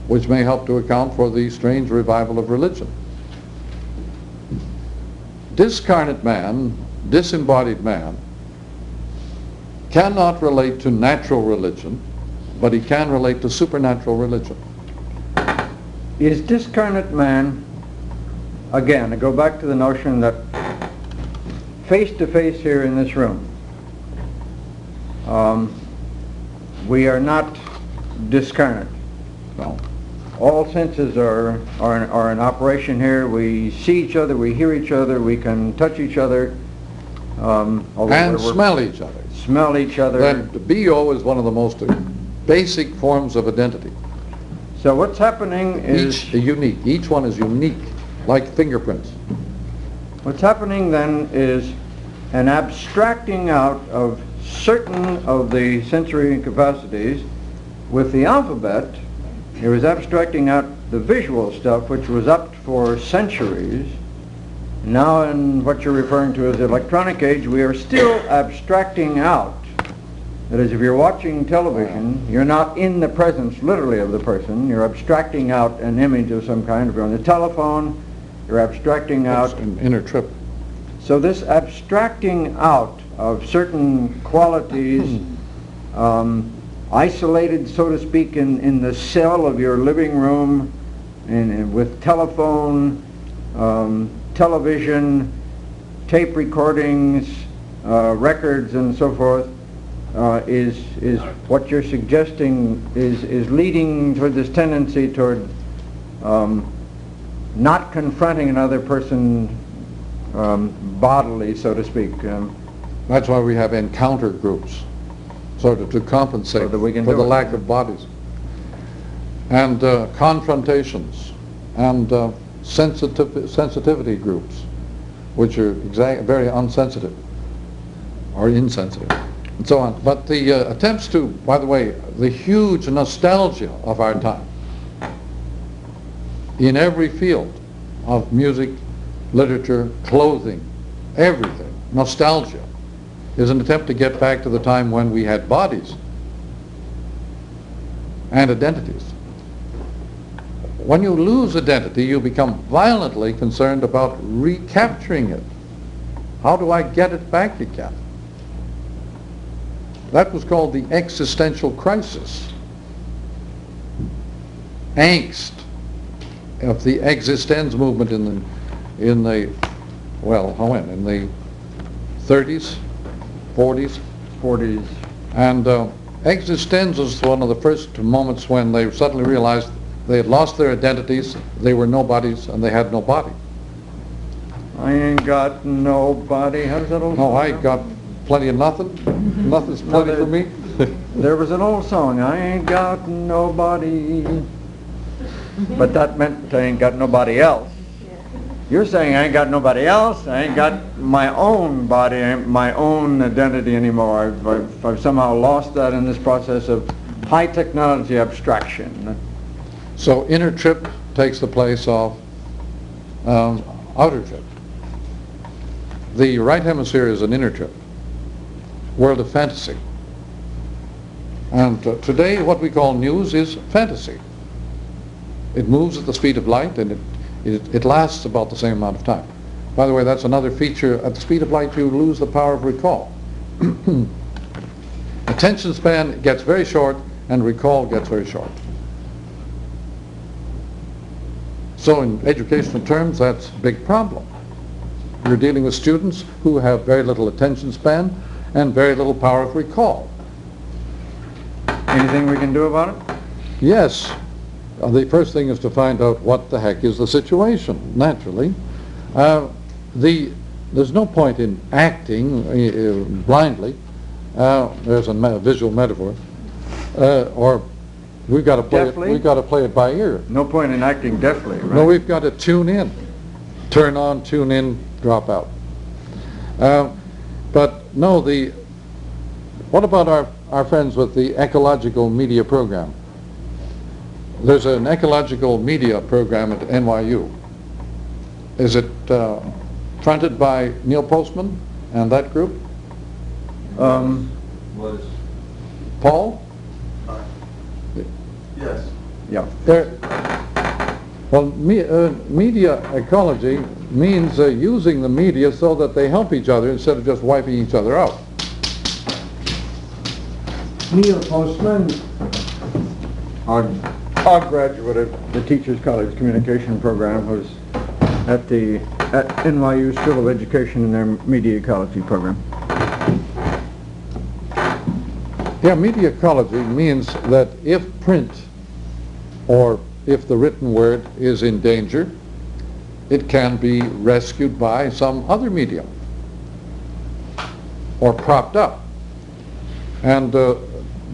which may help to account for the strange revival of religion. Discarnate man, disembodied man, cannot relate to natural religion, but he can relate to supernatural religion. Is discarnate man, again, I go back to the notion that face to face here in this room, we are not discarnate. No. All senses are in operation here. We see each other, we hear each other, we can touch each other. And smell each other. Smell each other. That BO is one of the most basic forms of identity. So what's happening is... Unique. Each one is unique, like fingerprints. What's happening then is an abstracting out of certain of the sensory capacities. With the alphabet, it was abstracting out the visual stuff, which was up for centuries. Now in what you're referring to as the electronic age, we are still abstracting out. That is, if you're watching television, you're not in the presence, literally, of the person. You're abstracting out an image of some kind. If you're on the telephone, you're abstracting out... an inner trip. So this abstracting out of certain qualities, isolated, so to speak, in the cell of your living room, and with telephone, television, tape recordings, records, and so forth, is what you're suggesting is leading toward this tendency toward not confronting another person bodily, so to speak. That's why we have encounter groups, sort of to compensate So that we can for do the it. lack of bodies. And confrontations and sensitivity groups, which are very unsensitive or insensitive, and so on. But the attempts to, by the way, the huge nostalgia of our time in every field of music, literature, clothing, everything, nostalgia, is an attempt to get back to the time when we had bodies and identities. When you lose identity, you become violently concerned about recapturing it. How do I get it back again? That was called the existential crisis. Angst of the existence movement in the 30s, 40s. And existence was one of the first moments when they suddenly realized they had lost their identities, they were nobodies, and they had no body. I ain't got nobody. How does that old No, song I go? got plenty of nothing. Nothing's plenty for me. There was an old song, I ain't got nobody. But that meant I ain't got nobody else. You're saying I ain't got nobody else, I ain't got my own body, my own identity anymore. I've somehow lost that in this process of high technology abstraction. So inner trip takes the place of outer trip. The right hemisphere is an inner trip, world of fantasy. And today what we call news is fantasy. It moves at the speed of light, and it lasts about the same amount of time. By the way, that's another feature. At the speed of light, you lose the power of recall. Attention span gets very short, and recall gets very short. So in educational terms, that's a big problem. You're dealing with students who have very little attention span and very little power of recall. Anything we can do about it? Yes. The first thing is to find out what the heck is the situation, naturally. There's no point in acting blindly. There's a visual metaphor. Or we've got to play it. Deftly? We've got to play it by ear. No point in acting deftly, right? No, we've got to tune in. Turn on, tune in, drop out. But no, what about our friends with the ecological media program? There's an ecological media program at NYU. Is it fronted by Neil Postman and that group? Was, Paul? yes. Yeah. Well, media ecology means using the media so that they help each other instead of just wiping each other out. Neil Postman, our graduate of the Teachers College Communication Program, who's at NYU School of Education in their media ecology program. Yeah, media ecology means that if print or if the written word is in danger, it can be rescued by some other medium or propped up. And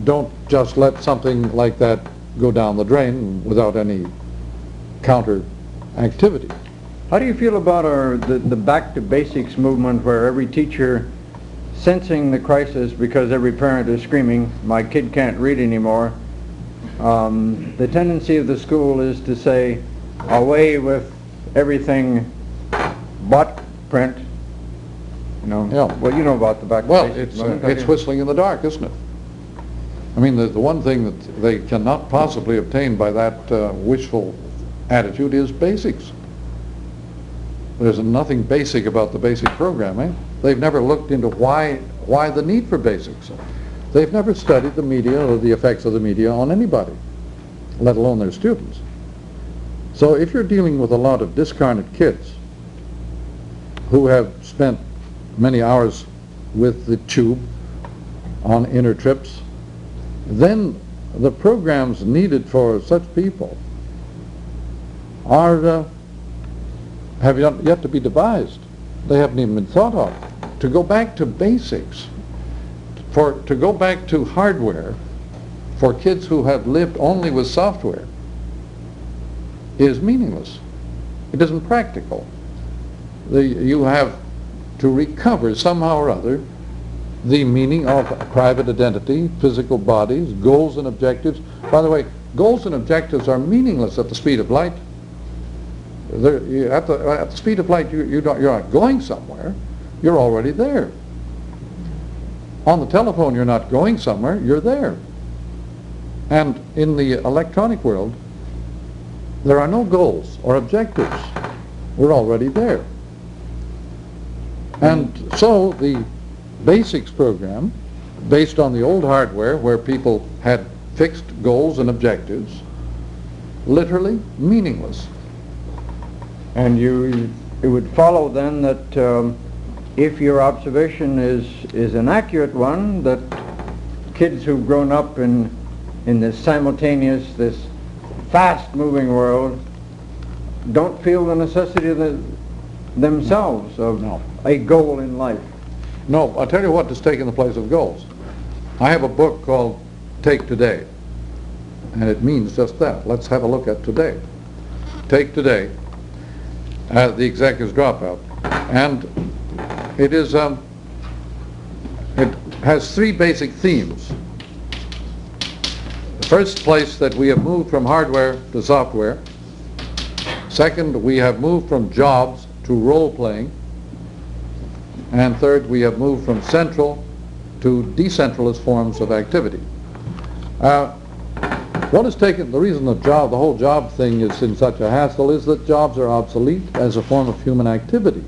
don't just let something like that go down the drain without any counter activity. How do you feel about the Back to Basics movement, where every teacher, sensing the crisis because every parent is screaming, my kid can't read anymore, the tendency of the school is to say, away with everything but print. You know, Yeah. well, you know about the Back to Well, Basics it's movement, don't it's you? whistling in the dark, isn't it? I mean, the one thing that they cannot possibly obtain by that wishful attitude is basics. There's nothing basic about the basic program, eh? They've never looked into why the need for basics. They've never studied the media or the effects of the media on anybody, let alone their students. So if you're dealing with a lot of discarnate kids who have spent many hours with the tube on inner trips, then the programs needed for such people are have yet to be devised. They haven't even been thought of. To go back to basics, to go back to hardware for kids who have lived only with software is meaningless. It isn't practical. You have to recover somehow or other the meaning of private identity, physical bodies, goals and objectives. By the way, goals and objectives are meaningless at the speed of light. At the speed of light, you're not going somewhere. You're already there. On the telephone, you're not going somewhere. You're there. And in the electronic world, there are no goals or objectives. We're already there. And so the basics program, based on the old hardware where people had fixed goals and objectives, literally meaningless. And it would follow then that if your observation is an accurate one, that kids who've grown up in this simultaneous, this fast-moving world, don't feel the necessity of themselves of a goal in life. No, I'll tell you what has taken the place of goals. I have a book called Take Today, and it means just that. Let's have a look at today. Take Today, the executive's dropout, and it is it has three basic themes. The first place, that we have moved from hardware to software. Second, we have moved from jobs to role-playing. And third, we have moved from central to decentralized forms of activity. What has taken, the reason the whole job thing is in such a hassle is that jobs are obsolete as a form of human activity.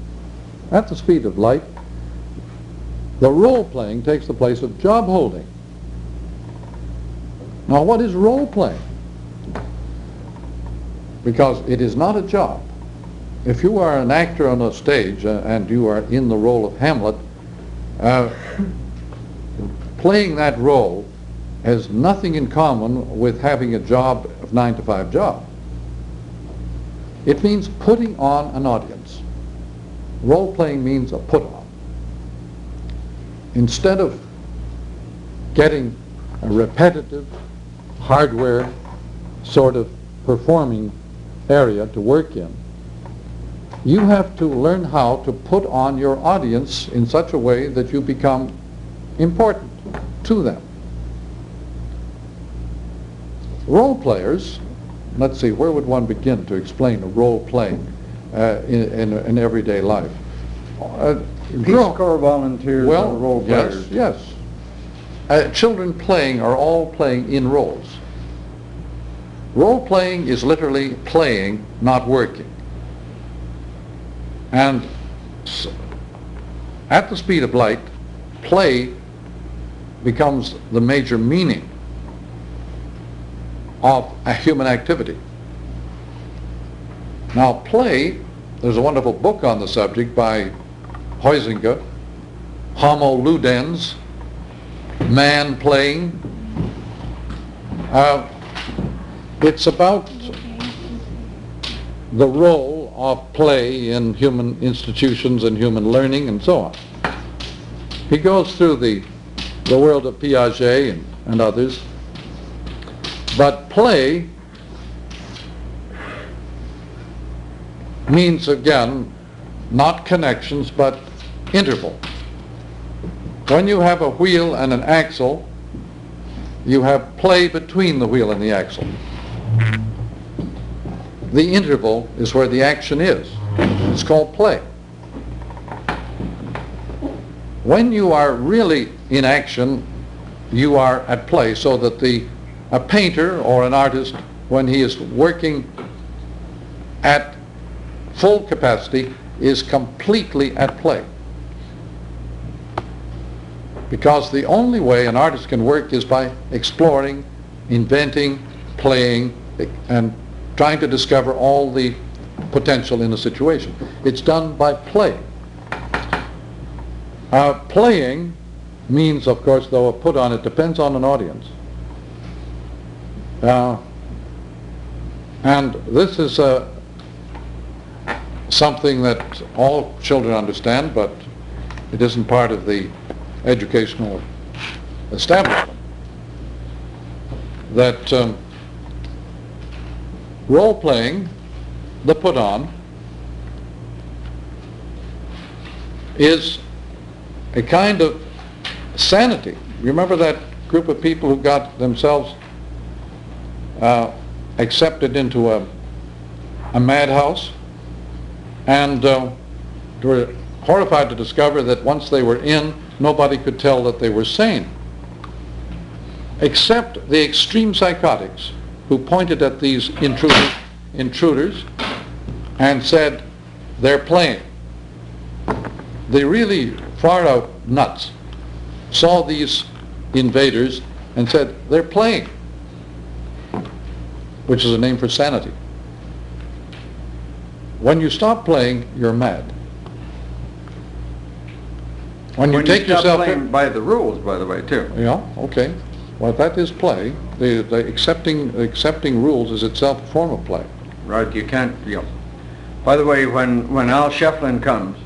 At the speed of light, the role-playing takes the place of job holding. Now, what is role-playing? Because it is not a job. If you are an actor on a stage and you are in the role of Hamlet, playing that role has nothing in common with having a job of 9-to-5 job. It means putting on an audience. Role-playing means a put-on. Instead of getting a repetitive hardware sort of performing area to work in, you have to learn how to put on your audience in such a way that you become important to them. Role players, let's see, where would one begin to explain role playing in everyday life? Peace Corps volunteers are role players. Yes. Children playing are all playing in roles. Role playing is literally playing, not working. And at the speed of light, play becomes the major meaning of a human activity. Now play, there's a wonderful book on the subject by Huizinga, Homo Ludens, Man Playing. It's about the role of play in human institutions and human learning and so on. He goes through the world of Piaget and others. But play means, again, not connections, but interval. When you have a wheel and an axle, you have play between the wheel and the axle. The interval is where the action is. It's called play. When you are really in action, you are at play, so that a painter or an artist, when he is working at full capacity, is completely at play. Because the only way an artist can work is by exploring, inventing, playing, and trying to discover all the potential in a situation. It's done by play. Playing means, of course, though a put on, it depends on an audience. And this is something that all children understand, but it isn't part of the educational establishment. That role-playing, the put-on, is a kind of sanity. You remember that group of people who got themselves accepted into a madhouse, and were horrified to discover that once they were in, nobody could tell that they were sane, except the extreme psychotics who pointed at these intruders and said, they're playing. They really far out nuts saw these invaders and said, they're playing, which is a name for sanity. When you stop playing, you're mad. When you take stop yourself playing by the rules, by the way, too. Yeah, okay. Well, that is play. The accepting rules is itself a form of play. Right, you can't, By the way, when Al Shefflin comes,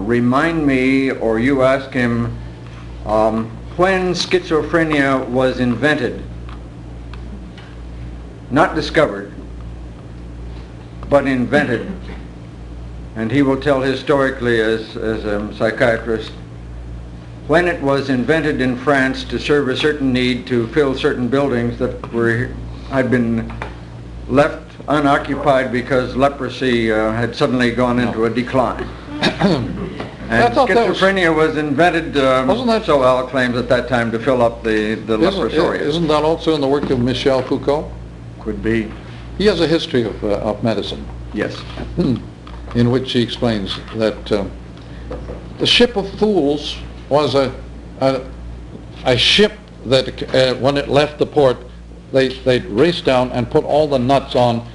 remind me, or you ask him, when schizophrenia was invented, not discovered, but invented. And he will tell historically, as a psychiatrist, when it was invented in France to serve a certain need, to fill certain buildings that had been left unoccupied because leprosy had suddenly gone into a decline. And schizophrenia was invented, so Al claims, at that time, to fill up the leprosarium. Isn't that also in the work of Michel Foucault? Could be. He has a history of medicine. Yes. In which he explains that the ship of fools was a ship that when it left the port, they'd race down and put all the nuts on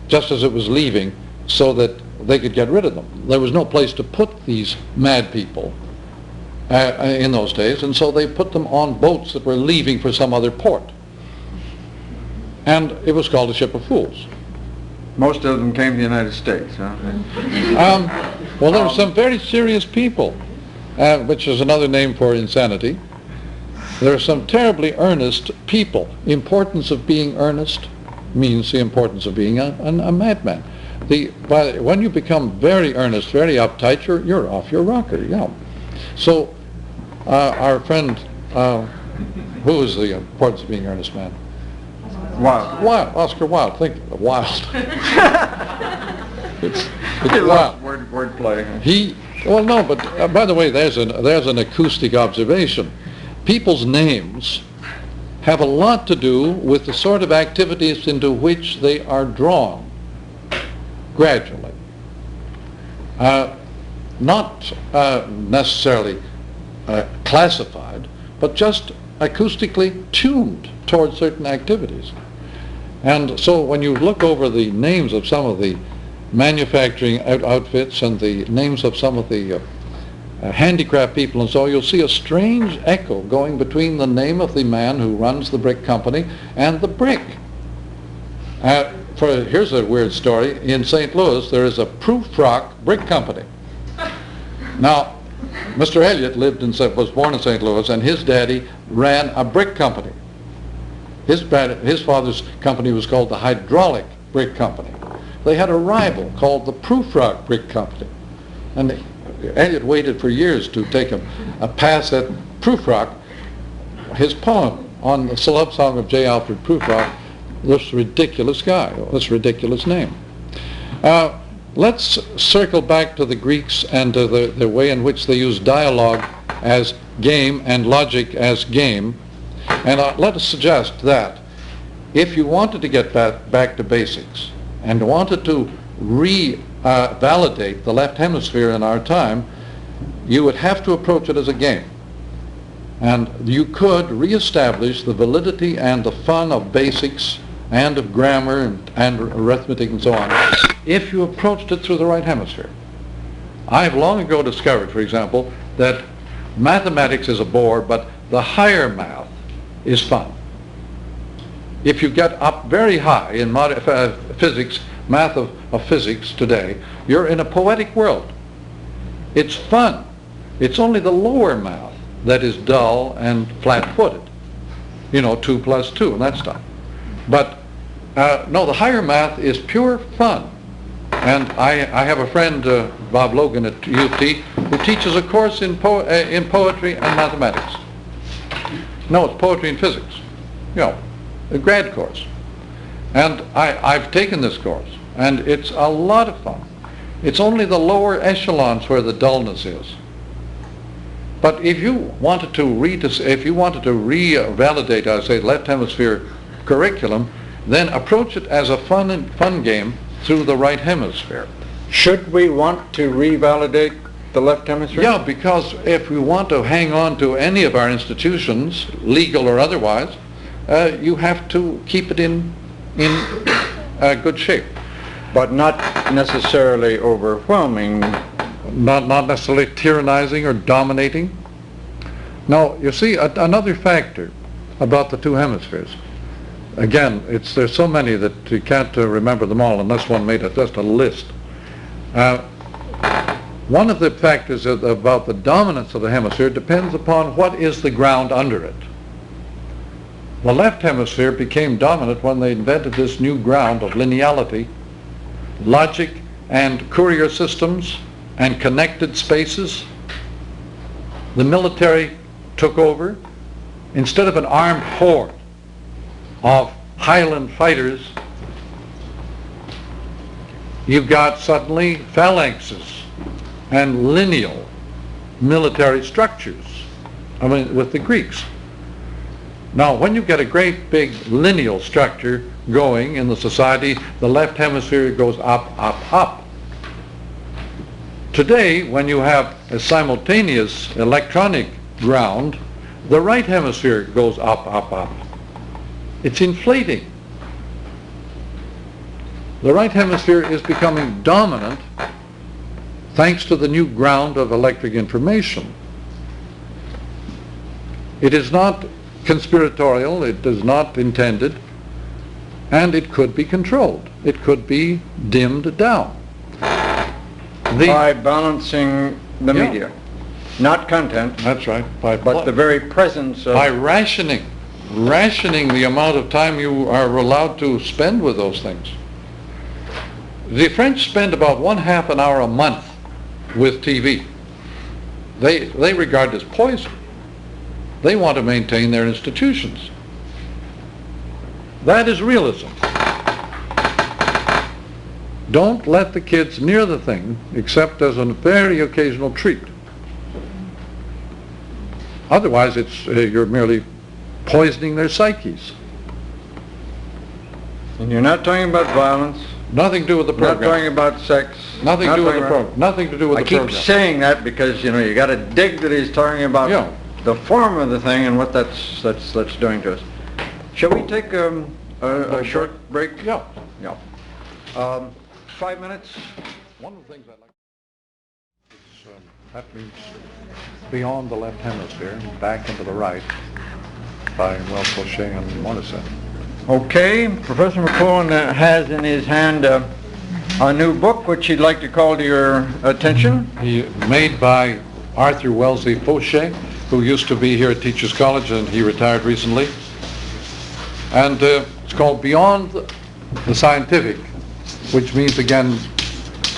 just as it was leaving so that they could get rid of them. There was no place to put these mad people in those days, and so they put them on boats that were leaving for some other port. And it was called a ship of fools. Most of them came to the United States, huh? Well, there were some very serious people, which is another name for insanity. There are some terribly earnest people. Importance of being earnest means the importance of being a madman. When you become very earnest, very uptight, you're off your rocker. Yeah. So our friend, who is the importance of being earnest man? Wilde. Oscar Wilde. Think of Wilde. it's Wilde. Wordplay. Well, no, but by the way, there's an acoustic observation. People's names have a lot to do with the sort of activities into which they are drawn gradually. Not necessarily classified, but just acoustically tuned towards certain activities. And so when you look over the names of some of the manufacturing outfits and the names of some of the handicraft people and so, you'll see a strange echo going between the name of the man who runs the brick company and the brick. Here's a weird story. In St. Louis, there is a Prufrock brick company. Now, Mr. Elliott was born in St. Louis, and his daddy ran a brick company. His father's company was called the Hydraulic Brick Company. They had a rival called the Prufrock Brick Company. And Elliott waited for years to take a pass at Prufrock. His poem on the love song of J. Alfred Prufrock, this ridiculous guy, this ridiculous name. Let's circle back to the Greeks and to the way in which they use dialogue as game and logic as game. And let us suggest that if you wanted to get back to basics and wanted to validate the left hemisphere in our time, you would have to approach it as a game. And you could reestablish the validity and the fun of basics and of grammar and arithmetic and so on if you approached it through the right hemisphere. I've long ago discovered, for example, that mathematics is a bore, but the higher math is fun. If you get up very high in physics, math of physics today, you're in a poetic world. It's fun. It's only the lower math that is dull and flat-footed. 2 plus 2 and that stuff. But no, the higher math is pure fun. And I have a friend, Bob Logan at U of T, who teaches a course in poetry and mathematics. No, it's poetry and physics. A grad course. And I've taken this course, and it's a lot of fun. It's only the lower echelons where the dullness is. But if you wanted to revalidate, I say, left hemisphere curriculum, then approach it as a fun game through the right hemisphere. Should we want to revalidate the left hemisphere? Yeah, because if we want to hang on to any of our institutions, legal or otherwise, you have to keep it in good shape. But not necessarily overwhelming. Not necessarily tyrannizing or dominating. Now, you see, another factor about the two hemispheres. Again, there's so many that you can't remember them all unless one made just a list. One of the factors about the dominance of the hemisphere depends upon what is the ground under it. The left hemisphere became dominant when they invented this new ground of lineality, logic and courier systems and connected spaces. The military took over. Instead of an armed horde of Highland fighters, you've got suddenly phalanxes and lineal military structures, with the Greeks. Now, when you get a great big lineal structure going in the society, the left hemisphere goes up, up, up. Today, when you have a simultaneous electronic ground, the right hemisphere goes up, up, up. It's inflating. The right hemisphere is becoming dominant thanks to the new ground of electric information. It is not conspiratorial, it is not intended, and it could be controlled. It could be dimmed down. By balancing the media. not content, That's right. but the very presence of... By rationing the amount of time you are allowed to spend with those things. The French spend about 1/2 an hour a month with TV. They regard it as poison. They want to maintain their institutions. That is realism. Don't let the kids near the thing except as a very occasional treat. Otherwise, you're merely poisoning their psyches. And you're not talking about violence. Nothing to do with the program. Not talking about sex. Nothing to do with the program. Nothing to do with the program. I keep saying that because, you know, you got to dig that he's talking about the form of the thing and what that's doing to us. Shall we take a short break? Yeah. Yeah. 5 minutes. One of the things I like is that means beyond the left hemisphere, back into the right, by Fauché and Morrison. Okay, Professor McLuhan has in his hand a new book which he'd like to call to your attention. Made by Arthur Wellesley Fauché, who used to be here at Teachers College, and he retired recently. And it's called Beyond the Scientific, which means, again,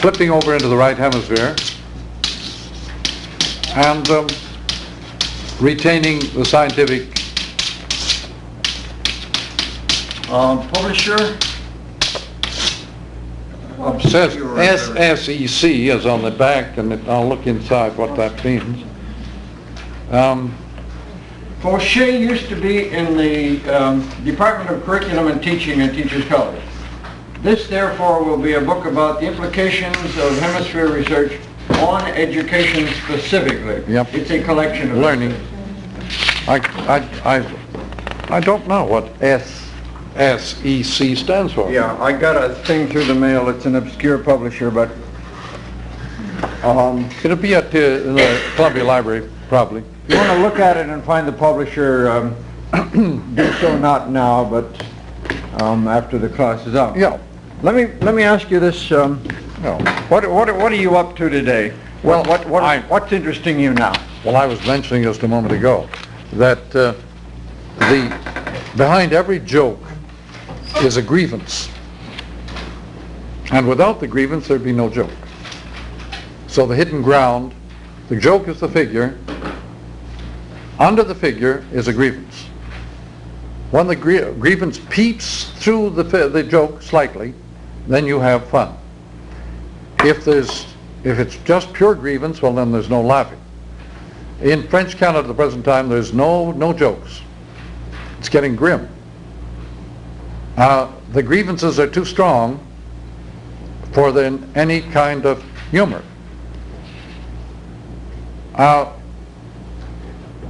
flipping over into the right hemisphere and retaining the scientific. Publisher? It says SSEC is on the back, and I'll look inside what that means. Fauché used to be in the Department of Curriculum and Teaching at Teachers College. This, therefore, will be a book about the implications of hemisphere research on education specifically. Yep. It's a collection of learning. I don't know what SSEC stands for. Yeah, I got a thing through the mail. It's an obscure publisher, but it'll be at the Columbia Library, probably. If you want to look at it and find the publisher, do so not now, but after the class is out. Yeah. Let me ask you this. What are you up to today? Well, what's interesting you now? Well, I was mentioning just a moment ago that behind every joke is a grievance, and without the grievance there'd be no joke. So the hidden ground, the joke is the figure. Under the figure is a grievance. When the grievance peeps through the joke slightly, then you have fun. If it's just pure grievance, well, then there's no laughing. In French Canada at the present time, there's no jokes. It's getting grim. The grievances are too strong for any kind of humor.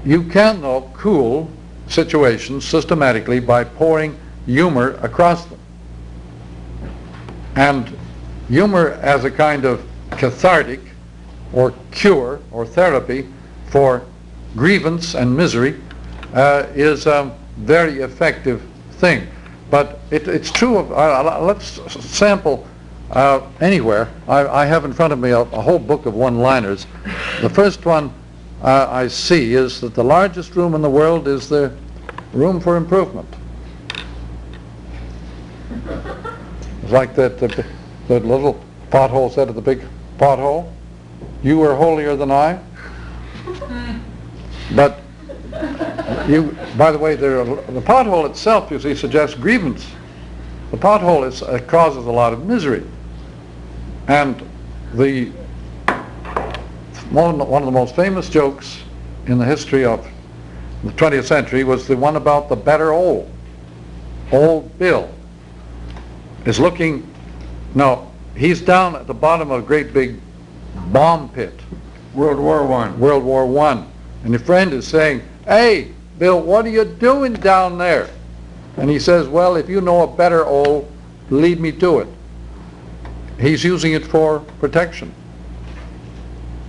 You can, though, cool situations systematically by pouring humor across them. And humor as a kind of cathartic or cure or therapy for grievance and misery is a very effective thing. But it's true of, let's sample anywhere. I have in front of me a whole book of one-liners. The first one I see is that the largest room in the world is the room for improvement. It's like that little pothole said at the big pothole, "You are holier than I." But by the way, the pothole itself, you see, suggests grievance. The pothole causes a lot of misery. And one of the most famous jokes in the history of the 20th century was the one about the better old. Old Bill is looking, no, he's down at the bottom of a great big bomb pit. World War I. World War I. And your friend is saying, "Hey, Bill, what are you doing down there?" And he says, "Well, if you know a better old, lead me to it." He's using it for protection.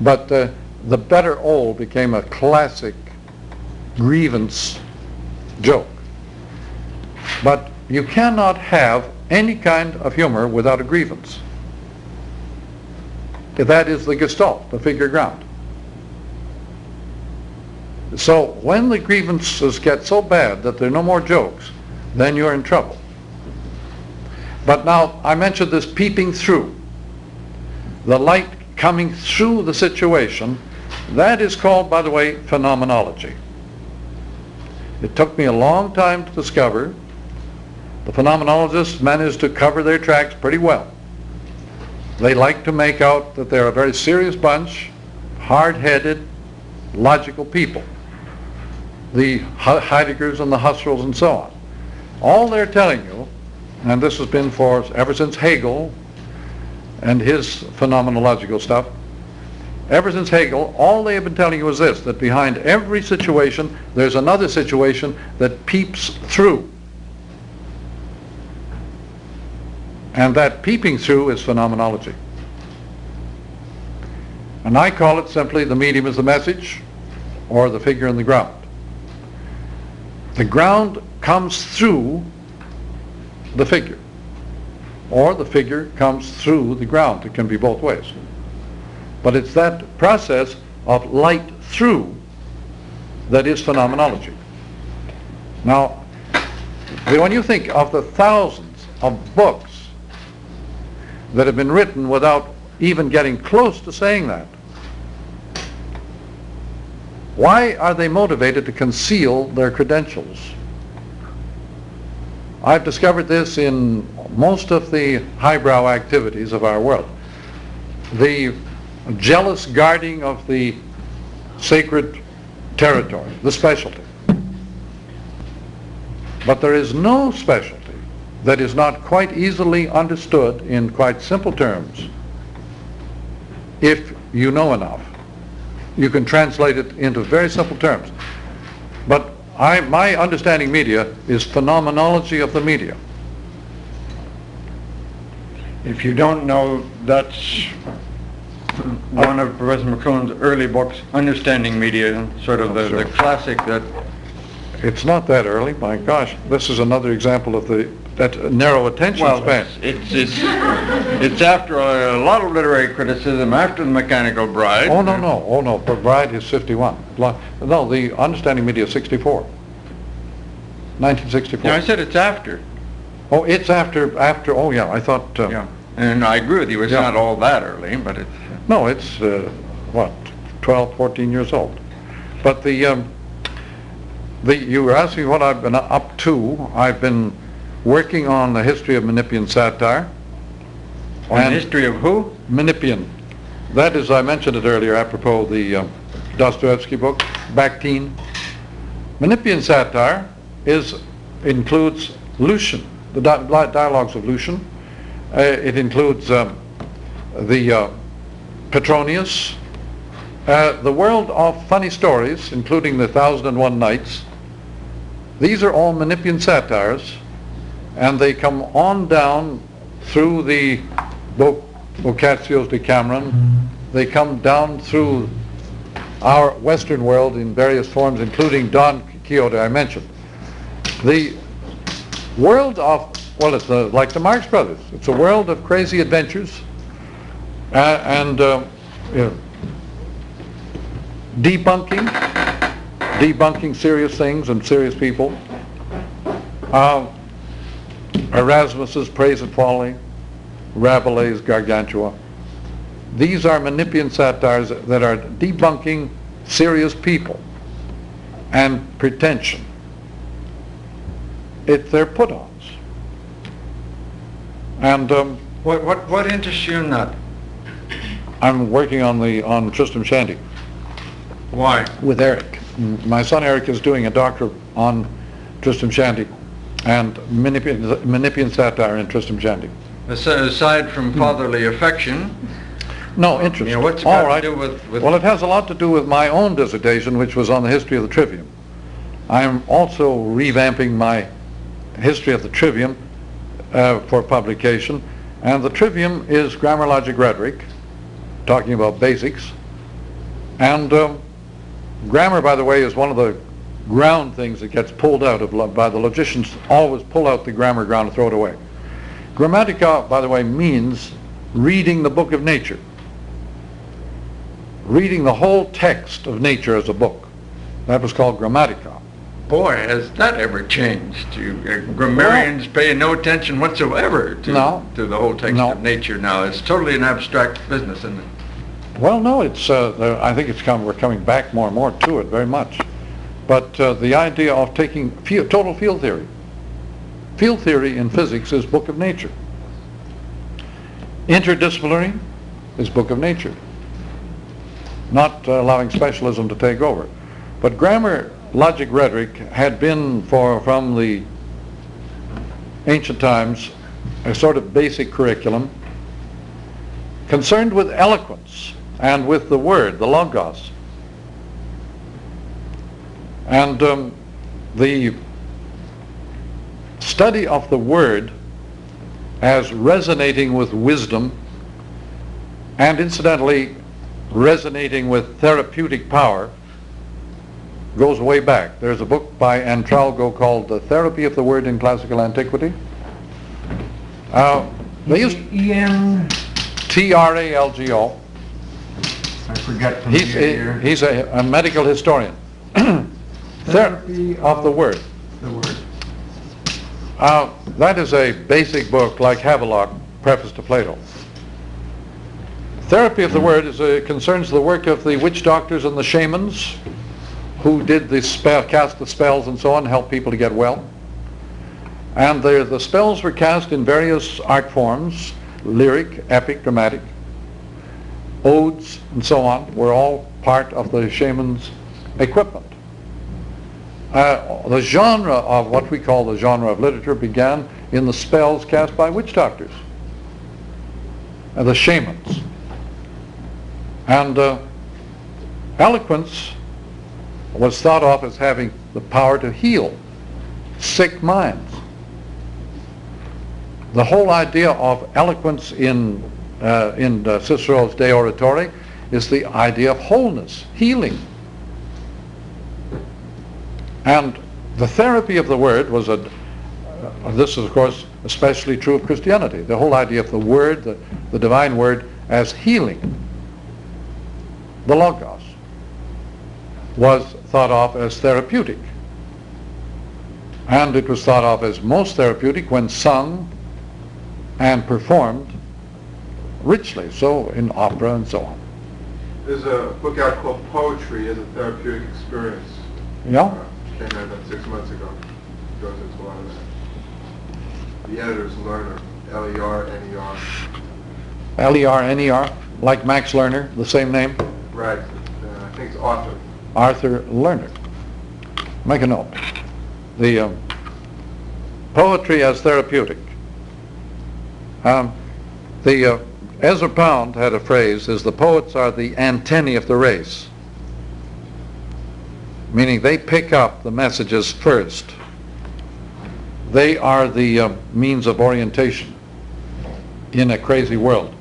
But the better old became a classic grievance joke. But you cannot have any kind of humor without a grievance. That is the gestalt, the figure ground. So when the grievances get so bad that there are no more jokes, then you're in trouble. But now, I mentioned this peeping through, the light coming through the situation. That is called, by the way, phenomenology. It took me a long time to discover. The phenomenologists managed to cover their tracks pretty well. They like to make out that they're a very serious bunch, hard-headed, logical people. The Heideggers and the Husserls and so on. All they're telling you, and this has been for ever since Hegel and his phenomenological stuff, ever since Hegel, all they have been telling you is this, that behind every situation there's another situation that peeps through. And that peeping through is phenomenology. And I call it simply the medium is the message, or the figure in the ground. The ground comes through the figure, or the figure comes through the ground. It can be both ways. But it's that process of light through that is phenomenology. Now, when you think of the thousands of books that have been written without even getting close to saying that, why are they motivated to conceal their credentials? I've discovered this in most of the highbrow activities of our world. The jealous guarding of the sacred territory, the specialty. But there is no specialty that is not quite easily understood in quite simple terms. If you know enough, you can translate it into very simple terms. But my understanding media is phenomenology of the media. If you don't know, that's one of Professor McLuhan's early books, Understanding Media, sort of the classic that... It's not that early, my gosh. This is another example of that narrow attention span. It's after a lot of literary criticism, after The Mechanical Bride. Oh, no. Bride is 51. No, the Understanding Media is 64. 1964. No, I said it's after. Oh, it's after, oh yeah, I thought... yeah, and I agree with you, it's not all that early, but it's... No, it's, 12, 14 years old. But you were asking what I've been up to. I've been working on the history of Menippean satire. On the history of who? Menippean. That is, I mentioned it earlier apropos the Dostoevsky book, Bakhtin. Menippean satire includes Lucian, the dialogues of Lucian. It includes the Petronius, the world of funny stories, including the 1001 Nights. These are all Menippean satires, and they come on down through the Boccaccio's Decameron. They come down through our Western world in various forms, including Don Quixote I mentioned. The world of, well, it's like the Marx Brothers. It's a world of crazy adventures and debunking serious things and serious people. Erasmus's Praise and Folly, Rabelais' Gargantua. These are Menippean satires that are debunking serious people and pretension. They're put-ons. And what interests you in that? I'm working on Tristram Shandy. Why? With Eric. My son Eric is doing a doctorate on Tristram Shandy and Menippean satire in Tristram Shandy. Aside from fatherly affection, no interest. You know, what's it got to do with... Well, it has a lot to do with my own dissertation, which was on the history of the trivium. I'm also revamping my history of the trivium for publication, and the trivium is grammar, logic, rhetoric, talking about basics, and grammar, by the way, is one of the ground things that gets pulled out of by the logicians. Always pull out the grammar ground and throw it away. Grammatica, by the way, means reading the book of nature, reading the whole text of nature as a book. That was called Grammatica. Boy, has that ever changed. Grammarians pay no attention whatsoever to the whole text of nature now. It's totally an abstract business, isn't it? Well, no, it's. I think we're coming back more and more to it very much. But the idea of taking total field theory. Field theory in physics is book of nature. Interdisciplinary is book of nature. Not allowing specialism to take over. But grammar, logic, rhetoric had been from the ancient times a sort of basic curriculum concerned with eloquence and with the word, the logos. And the study of the word as resonating with wisdom and incidentally resonating with therapeutic power goes way back. There's a book by Antralgo called The Therapy of the Word in Classical Antiquity. They used E.N. Tralgo. I forget from here. He's a medical historian. Therapy of the Word. The Word. That is a basic book like Havelock, Preface to Plato. Therapy of the Word concerns the work of the witch doctors and the shamans who did cast the spells and so on, help people to get well. And the spells were cast in various art forms, lyric, epic, dramatic. Odes and so on were all part of the shaman's equipment. The genre of what we call the genre of literature began in the spells cast by witch doctors, the shamans. And eloquence was thought of as having the power to heal sick minds. The whole idea of eloquence in Cicero's De Oratore is the idea of wholeness, healing. And the therapy of the word was this is of course especially true of Christianity. The whole idea of the word, the divine word, as healing, the logos, was thought of as therapeutic. And it was thought of as most therapeutic when sung and performed richly, so in opera and so on. There's a book out called Poetry as a Therapeutic Experience. Yeah? Came out about 6 months ago. It goes into a lot of that. The editor's Lerner, L-E-R-N-E-R. L-E-R-N-E-R, like Max Lerner, the same name? Right. I think it's Arthur. Arthur Lerner. Make a note. The poetry as therapeutic. Ezra Pound had a phrase, is the poets are the antennae of the race. Meaning they pick up the messages first. They are the means of orientation in a crazy world.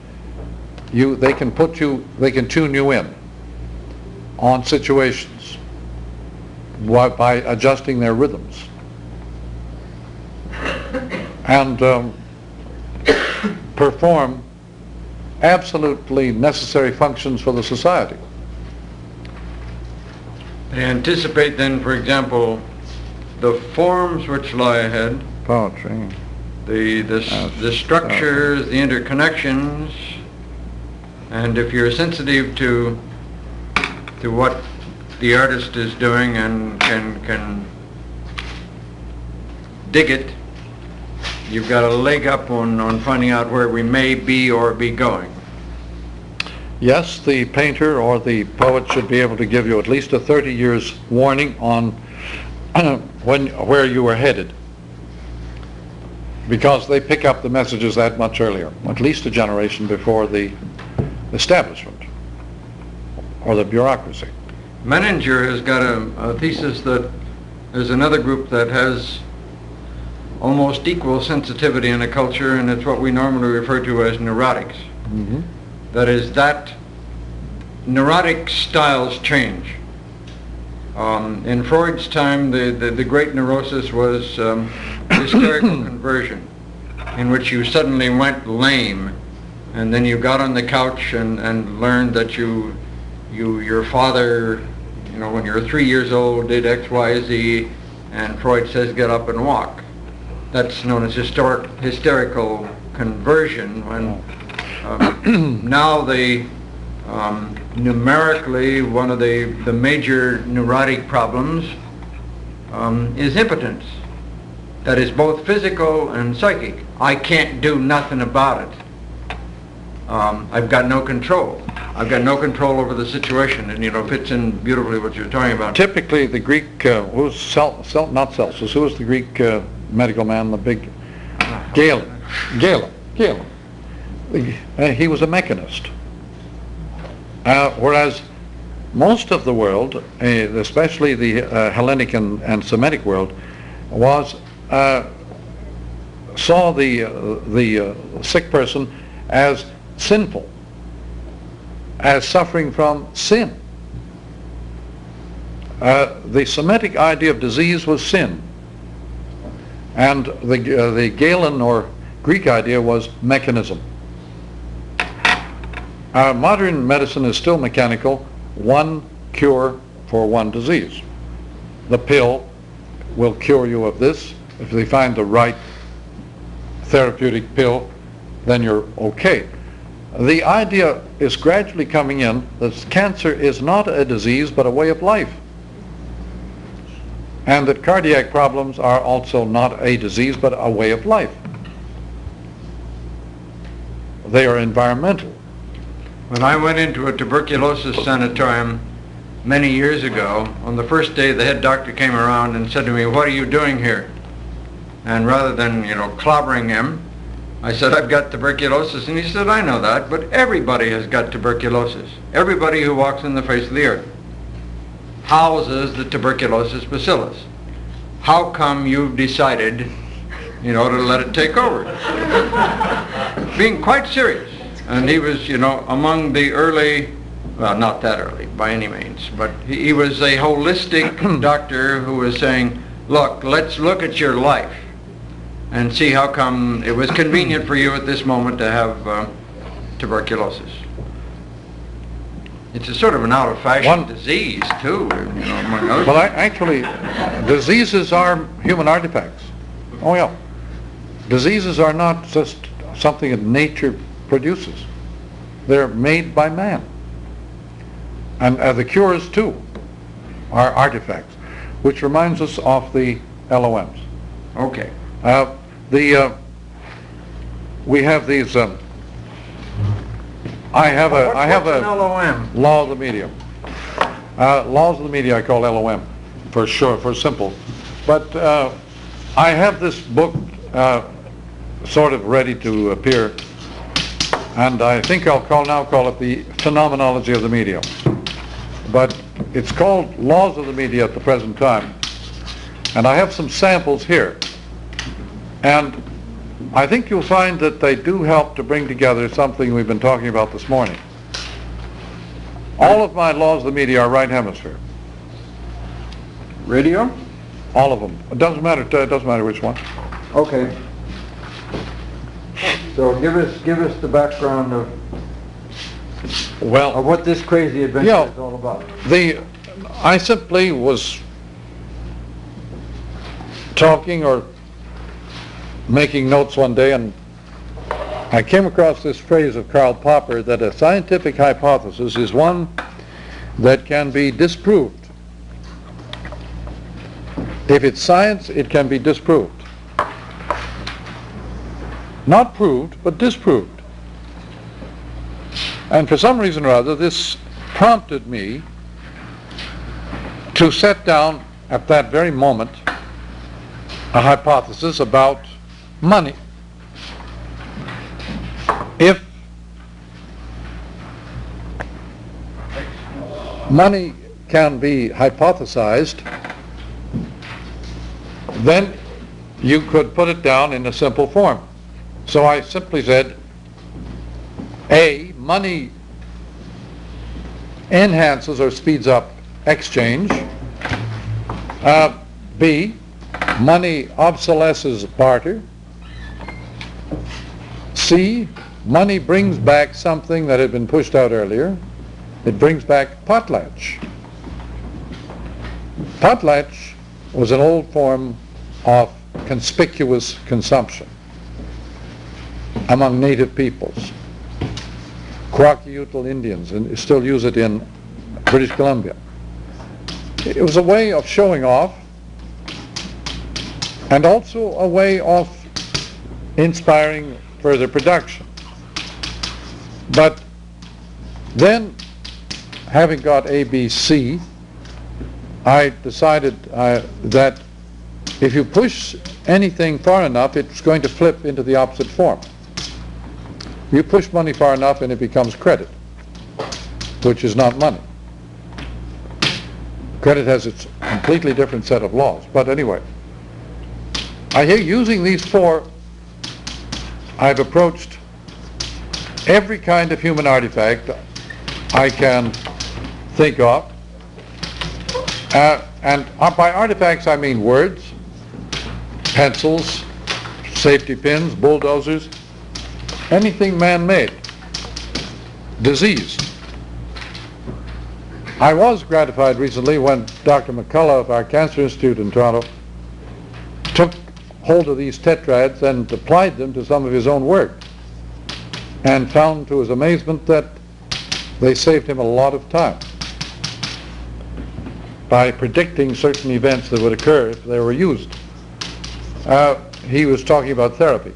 They can tune you in on situations by adjusting their rhythms. And perform absolutely necessary functions for the society. They anticipate then, for example, the forms which lie ahead, Poetry. the structures, the interconnections, and if you're sensitive to what the artist is doing and can dig it, you've got a leg up on finding out where we may be or be going. Yes, the painter or the poet should be able to give you at least a 30 years warning on where you are headed, because they pick up the messages that much earlier, at least a generation before the establishment or the bureaucracy. Menninger has got a thesis that there's another group that has almost equal sensitivity in a culture, and it's what we normally refer to as neurotics. Mm-hmm. That is, that neurotic styles change. In Freud's time, the great neurosis was hysterical conversion, in which you suddenly went lame, and then you got on the couch and learned that your father when you're 3 years old, did X, Y, Z, and Freud says get up and walk. That's known as hysterical conversion, when now numerically one of the major neurotic problems is impotence. That is both physical and psychic. I can't do nothing about it. I've got no control. I've got no control over the situation, and fits in beautifully what you're talking about. Typically, the Greek, who was not Celsus, who was the Greek medical man, the big Galen. He was a mechanist. Whereas most of the world, especially the Hellenic and Semitic world, saw the sick person as sinful, as suffering from sin. The Semitic idea of disease was sin, and the Galen or Greek idea was mechanism. Modern medicine is still mechanical, one cure for one disease. The pill will cure you of this. If they find the right therapeutic pill, then you're okay. The idea is gradually coming in that cancer is not a disease but a way of life, and that cardiac problems are also not a disease but a way of life. They are environmental. When I went into a tuberculosis sanatorium many years ago, on the first day the head doctor came around and said to me, "What are you doing here?" And rather than, clobbering him, I said, "I've got tuberculosis." And he said, "I know that, but everybody has got tuberculosis. Everybody who walks on the face of the earth houses the tuberculosis bacillus. How come you've decided, to let it take over?" Being quite serious. And he was, among the early, well, not that early by any means, but he was a holistic doctor who was saying, "Look, let's look at your life and see how come it was convenient for you at this moment to have tuberculosis." It's a sort of an out-of-fashion disease, too, among others. Well, actually, diseases are human artifacts. Oh, yeah. Diseases are not just something that nature produces. They're made by man. And the cures, too, are artifacts, which reminds us of the LOMs. Okay. We have these. I have a LOM? law of the medium. Laws of the media I call LOM, for short, for simple. But I have this book sort of ready to appear, and I think I'll call it the Phenomenology of the Medium. But it's called Laws of the Media at the present time. And I have some samples here. And I think you'll find that they do help to bring together something we've been talking about this morning. All of my laws of the media are right hemisphere. Radio? All of them. It doesn't matter which one. Okay. So give us the background of what this crazy adventure is all about. I simply was talking or making notes one day, and I came across this phrase of Karl Popper that a scientific hypothesis is one that can be disproved. If it's science, it can be disproved. Not proved, but disproved. And for some reason or other, this prompted me to set down at that very moment a hypothesis about money. If money can be hypothesized, then you could put it down in a simple form. So I simply said, A, money enhances or speeds up exchange. B, money obsolesces barter. C, money brings back something that had been pushed out earlier. It brings back potlatch. Potlatch was an old form of conspicuous consumption among native peoples. Kwakiutl Indians and still use it in British Columbia. It was a way of showing off and also a way of inspiring further production. But then, having got ABC, I decided that if you push anything far enough, it's going to flip into the opposite form. You push money far enough and it becomes credit, which is not money. Credit has its completely different set of laws. But anyway, I hear using these four, I've approached every kind of human artifact I can think of. And by artifacts I mean words, pencils, safety pins, bulldozers, anything man-made, disease. I was gratified recently when Dr. McCullough of our Cancer Institute in Toronto took hold of these tetrads and applied them to some of his own work and found to his amazement that they saved him a lot of time by predicting certain events that would occur if they were used. He was talking about therapy,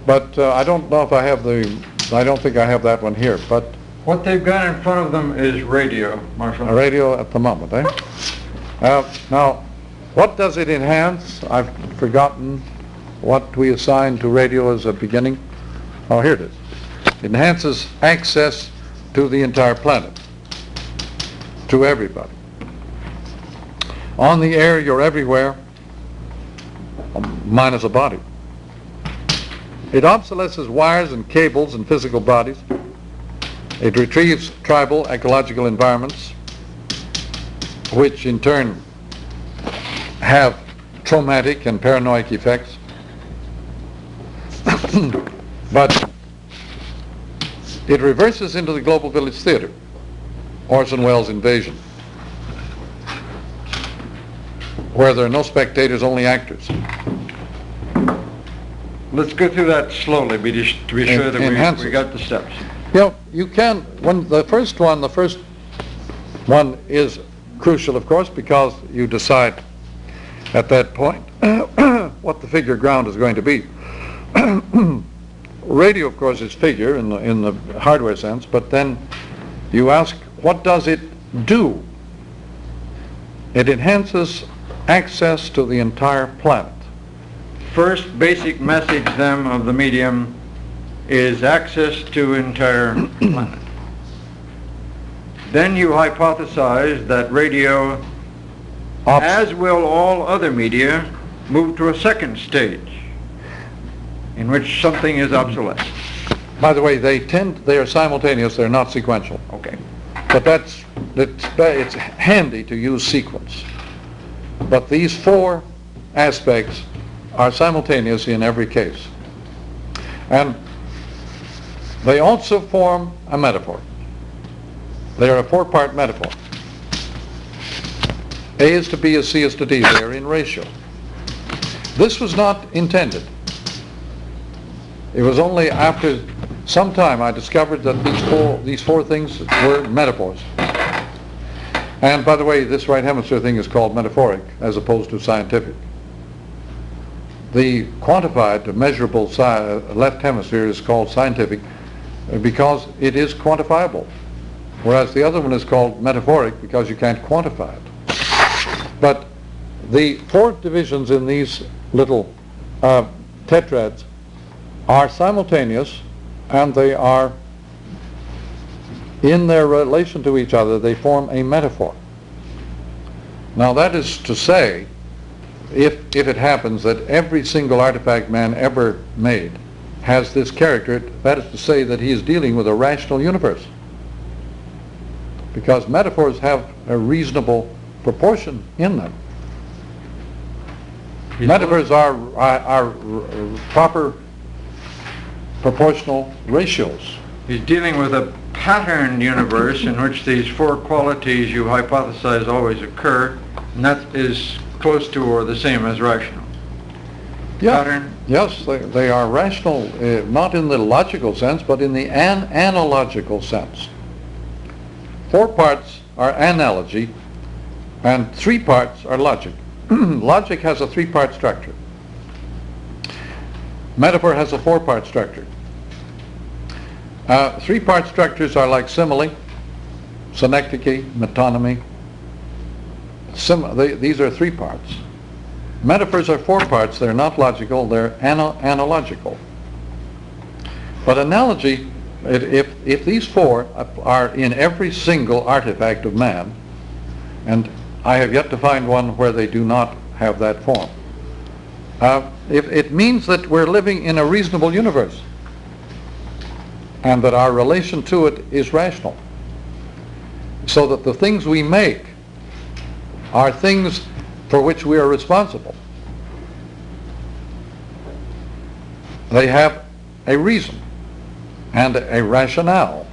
but I don't know if I have I don't think I have that one here, but What they've got in front of them is radio, Marshall. a radio at the moment, eh? Now, what does it enhance? I've forgotten what we assigned to radio as a beginning. Oh, here it is. It enhances access to the entire planet, to everybody. On the air, you're everywhere, minus a body. It obsolesces wires and cables and physical bodies. It retrieves tribal ecological environments, which in turn have traumatic and paranoid effects. But it reverses into the global village theater, Orson Welles' Invasion, where there are no spectators, only actors. Let's go through that slowly to be sure that we got the steps. You know, you can, when the first one is crucial, of course, because you decide at that point what the figure ground is going to be. Radio, of course, is figure in the hardware sense, but then you ask, what does it do? It enhances access to the entire planet. First basic message then of the medium is access to entire planet. Then you hypothesize that radio, as will all other media, move to a second stage in which something is obsolete. By the way, they are simultaneous, they're not sequential. Okay. But it's handy to use sequence. But these four aspects are simultaneous in every case. And they also form a metaphor. They are a four-part metaphor. A is to B as C is to D. They are in ratio. This was not intended. It was only after some time I discovered that these four things were metaphors. And by the way, this right hemisphere thing is called metaphoric as opposed to scientific. The quantified, measurable left hemisphere is called scientific because it is quantifiable, whereas the other one is called metaphoric because you can't quantify it. But the four divisions in these little tetrads are simultaneous, and they are, in their relation to each other, they form a metaphor. Now that is to say, if it happens that every single artifact man ever made has this character, that is to say that he is dealing with a rational universe. Because metaphors have a reasonable proportion in them. Metaphors are proper proportional ratios. He's dealing with a patterned universe in which these four qualities you hypothesize always occur, And that is close to or the same as rational. Yeah. Pattern? Yes, they are rational, not in the logical sense, but in the analogical sense. 4 parts are analogy, and 3 parts are logic. Logic has a 3-part structure. Metaphor has a 4-part structure. 3-part structures are like simile, synecdoche, metonymy. These are 3 parts. Metaphors are 4 parts. They're not logical. They're analogical. But analogy, if these 4 are in every single artifact of man, and I have yet to find one where they do not have that form, it means that we're living in a reasonable universe, and that our relation to it is rational, so that the things we make are things for which we are responsible. They have a reason and a rationale.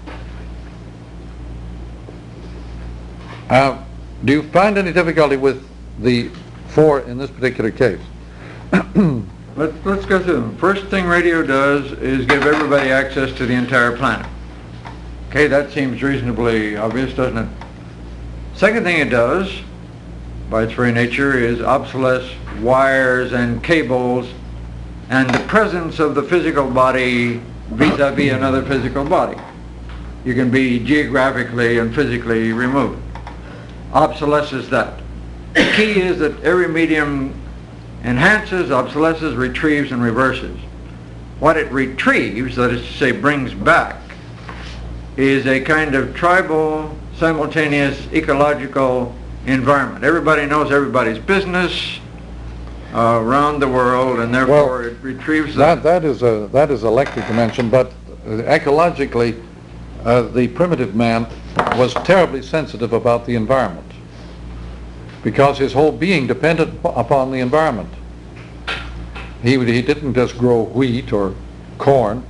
Do you find any difficulty with the 4 in this particular case? Let's go through them. First thing radio does is give everybody access to the entire planet. Okay, that seems reasonably obvious, doesn't it? Second thing it does, by its very nature, is obsolesce wires and cables and the presence of the physical body vis-a-vis another physical body. You can be geographically and physically removed. Obsolesces that. The key is that every medium enhances, obsolesces, retrieves, and reverses. What it retrieves, that is to say brings back, is a kind of tribal, simultaneous, ecological environment. Everybody knows everybody's business around the world, and therefore it retrieves that. That is electric dimension, but ecologically, the primitive man was terribly sensitive about the environment, because his whole being depended upon the environment. He didn't just grow wheat or corn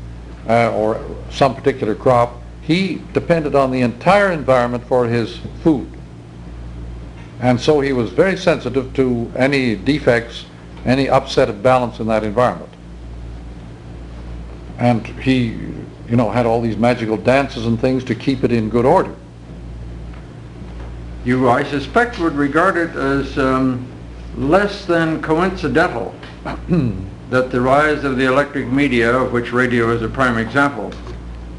or some particular crop. He depended on the entire environment for his food. And so he was very sensitive to any defects, any upset of balance in that environment. And he, had all these magical dances and things to keep it in good order. You, I suspect, would regard it as less than coincidental that the rise of the electric media, of which radio is a prime example,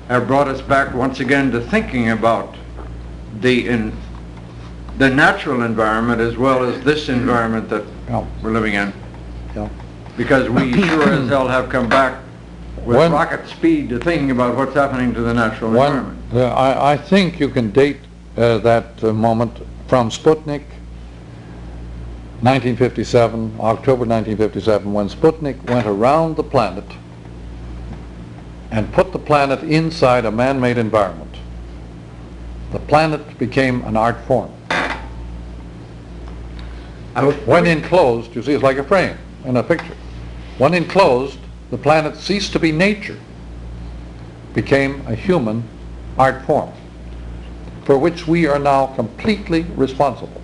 have brought us back once again to thinking about the natural environment as well as this environment that we're living in. Yeah. Because we sure as hell have come back with rocket speed to thinking about what's happening to the natural environment. I think you can date that moment from Sputnik, 1957, October 1957, when Sputnik went around the planet and put the planet inside a man-made environment. The planet became an art form. When enclosed, you see, it's like a frame in a picture. When enclosed, the planet ceased to be nature, became a human art form, for which we are now completely responsible.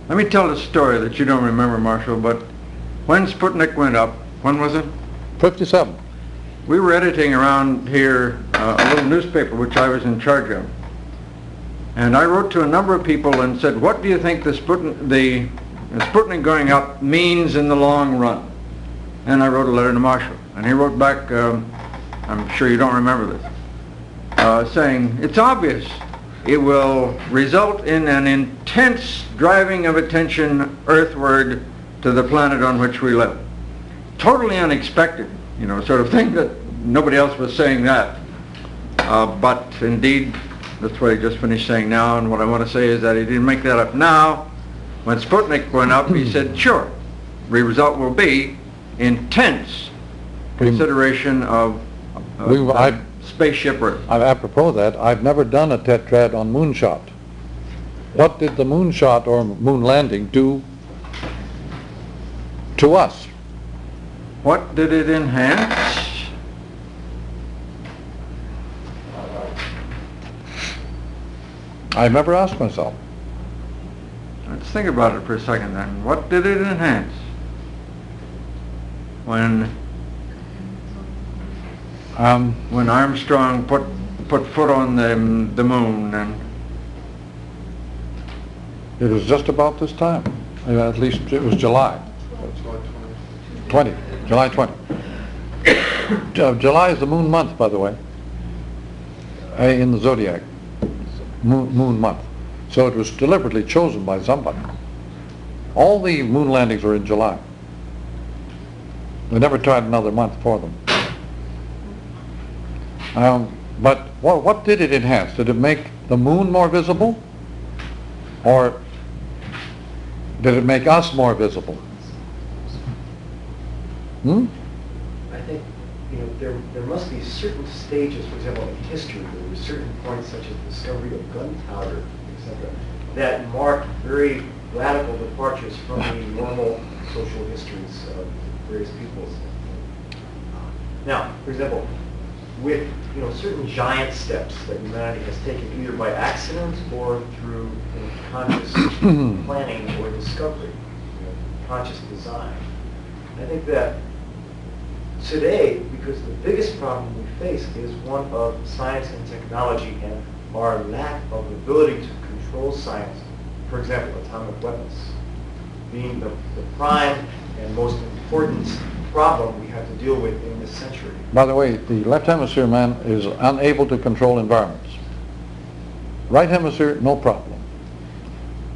Let me tell a story that you don't remember, Marshall, but when Sputnik went up, when was it? 57. We were editing around here a little newspaper which I was in charge of. And I wrote to a number of people and said, what do you think the Sputnik going up means in the long run? And I wrote a letter to Marshall. And he wrote back, I'm sure you don't remember this, saying, it's obvious. It will result in an intense driving of attention earthward to the planet on which we live. Totally unexpected, sort of thing that nobody else was saying that. But indeed, that's what he just finished saying now, and what I want to say is that he didn't make that up now. When Sputnik went up, he said, sure, the result will be intense consideration of spaceship Earth. Apropos that, I've never done a tetrad on moonshot. What did the moonshot or moon landing do to us? What did it enhance? I've never asked myself. Let's Let's think about it for a second then. What did it enhance? When Armstrong put foot on the moon, and it was just about this time. At least it was July. July 20. July is the moon month, by the way, in the zodiac. Moon month. So it was deliberately chosen by somebody. All the moon landings were in July. They never tried another month for them. But what did it enhance? Did it make the moon more visible? Or did it make us more visible? I think there must be certain stages, for example, in history, there were certain points such as the discovery of gunpowder, etc., that marked very radical departures from the normal social histories of various peoples. Now, for example, with certain giant steps that humanity has taken either by accident or through conscious planning or discovery, conscious design. I think that today, because the biggest problem we face is one of science and technology and our lack of ability to control science, for example, atomic weapons, being the prime and most important problem we have to deal with in this century. By the way, the left hemisphere man is unable to control environments. Right hemisphere, no problem.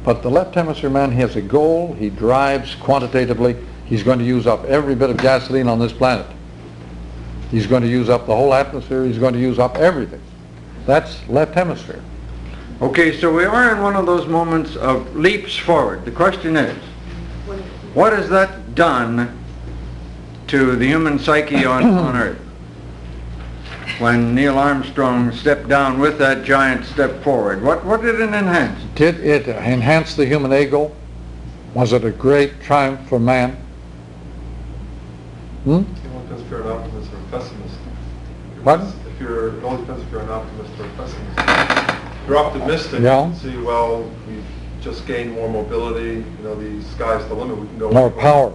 But the left hemisphere man has a goal, he drives quantitatively, he's going to use up every bit of gasoline on this planet. He's going to use up the whole atmosphere, he's going to use up everything. That's left hemisphere. okay, so we are in one of those moments of leaps forward. The question is, what has that done to the human psyche on Earth? When Neil Armstrong stepped down with that giant step forward, what did it enhance? Did it enhance the human ego? Was it a great triumph for man? It only depends if you're an optimist or a pessimist. Pardon? It only depends if you're an optimist or a pessimist. If you're optimistic, Yeah. you can see, well, we've just gained more mobility, the sky's the limit, we can go More power.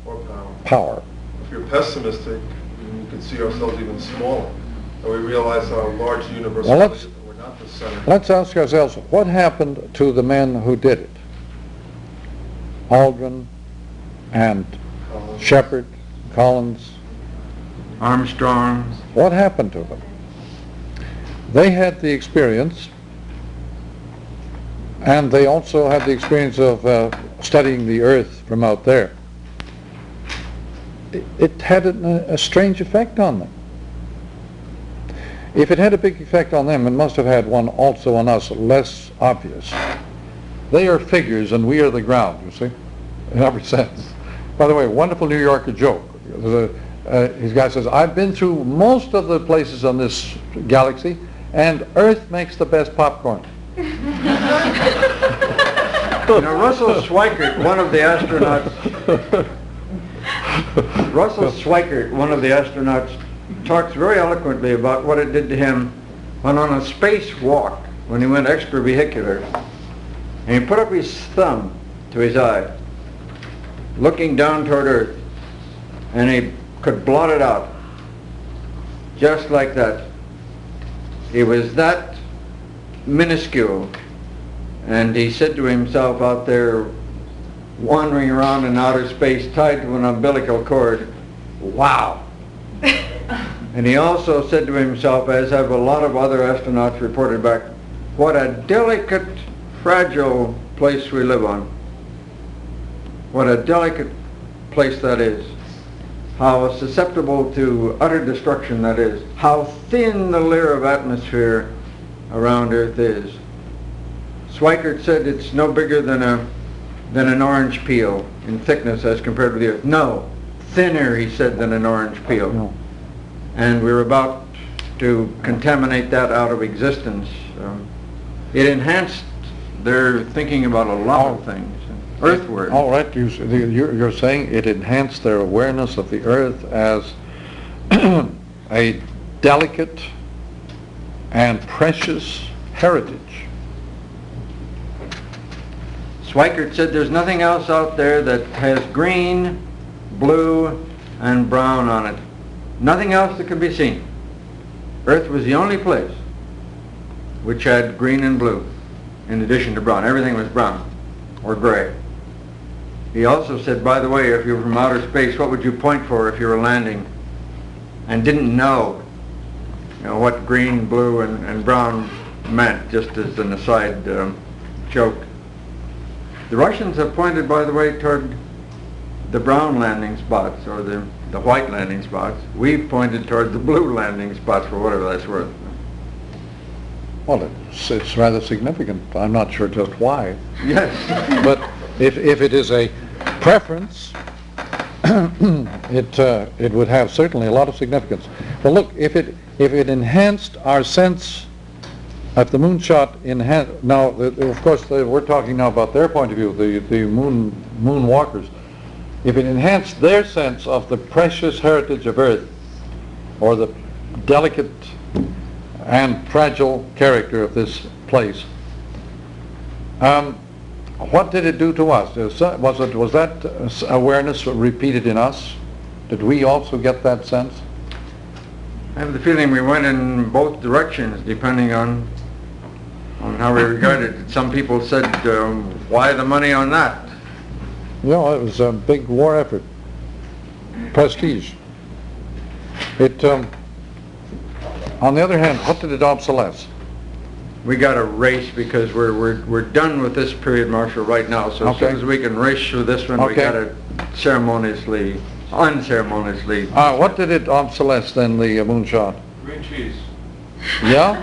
More power. Power. If you're pessimistic, you can see ourselves even smaller. And we realize how large the universe Well, is, and we're not the center. Let's ask ourselves, what happened to the men who did it? Aldrin and Shepard, Collins. Armstrong. What happened to them? They had the experience, and they also had the experience of studying the Earth from out there. It had a strange effect on them. If it had a big effect on them, it must have had one also on us, less obvious. They are figures and we are the ground, you see, in every sense. By the way, wonderful New Yorker joke. His guy says, I've been through most of the places on this galaxy, and Earth makes the best popcorn. Russell Schweikart, one of the astronauts, talks very eloquently about what it did to him when on a spacewalk, when he went extravehicular, and he put up his thumb to his eye, looking down toward Earth, and he could blot it out, just like that. He was that minuscule, and he said to himself out there, wandering around in outer space, tied to an umbilical cord, wow. And he also said to himself, as have a lot of other astronauts reported back, what a delicate, fragile place we live on. What a delicate place that is. How susceptible to utter destruction that is. How thin the layer of atmosphere around Earth is. Schweikart said it's no bigger than an orange peel in thickness as compared with the Earth. No, thinner, he said, than an orange peel. No. And we're about to contaminate that out of existence. It enhanced their thinking about a lot of things. Earthward. All right, you're saying it enhanced their awareness of the Earth as a delicate and precious heritage. Schweikart said there's nothing else out there that has green, blue, and brown on it. Nothing else that could be seen. Earth was the only place which had green and blue, in addition to brown. Everything was brown or gray. He also said, by the way, if you were from outer space, what would you point for if you were landing and didn't know, what green, blue, and brown meant, just as an aside joke. The Russians have pointed, by the way, toward the brown landing spots, or the white landing spots. We've pointed toward the blue landing spots, for whatever that's worth. Well, it's rather significant. I'm not sure just why. Yes. But if it is a preference, it would have certainly a lot of significance. Well, look, if it enhanced our sense, if the moonshot enhanced, now of course we're talking now about their point of view, the moonwalkers. If it enhanced their sense of the precious heritage of Earth, or the delicate and fragile character of this place, what did it do to us? Was that awareness repeated in us? Did we also get that sense? I have the feeling we went in both directions, depending on how we regarded it. Some people said, why the money on that? It was a big war effort. Prestige. On the other hand, what did it obsolesce? We got to race because we're done with this period, Marshall, right now. So as soon as we can race through this one, we got to unceremoniously. What did it obsolesce then, the moonshot? Green cheese. Yeah,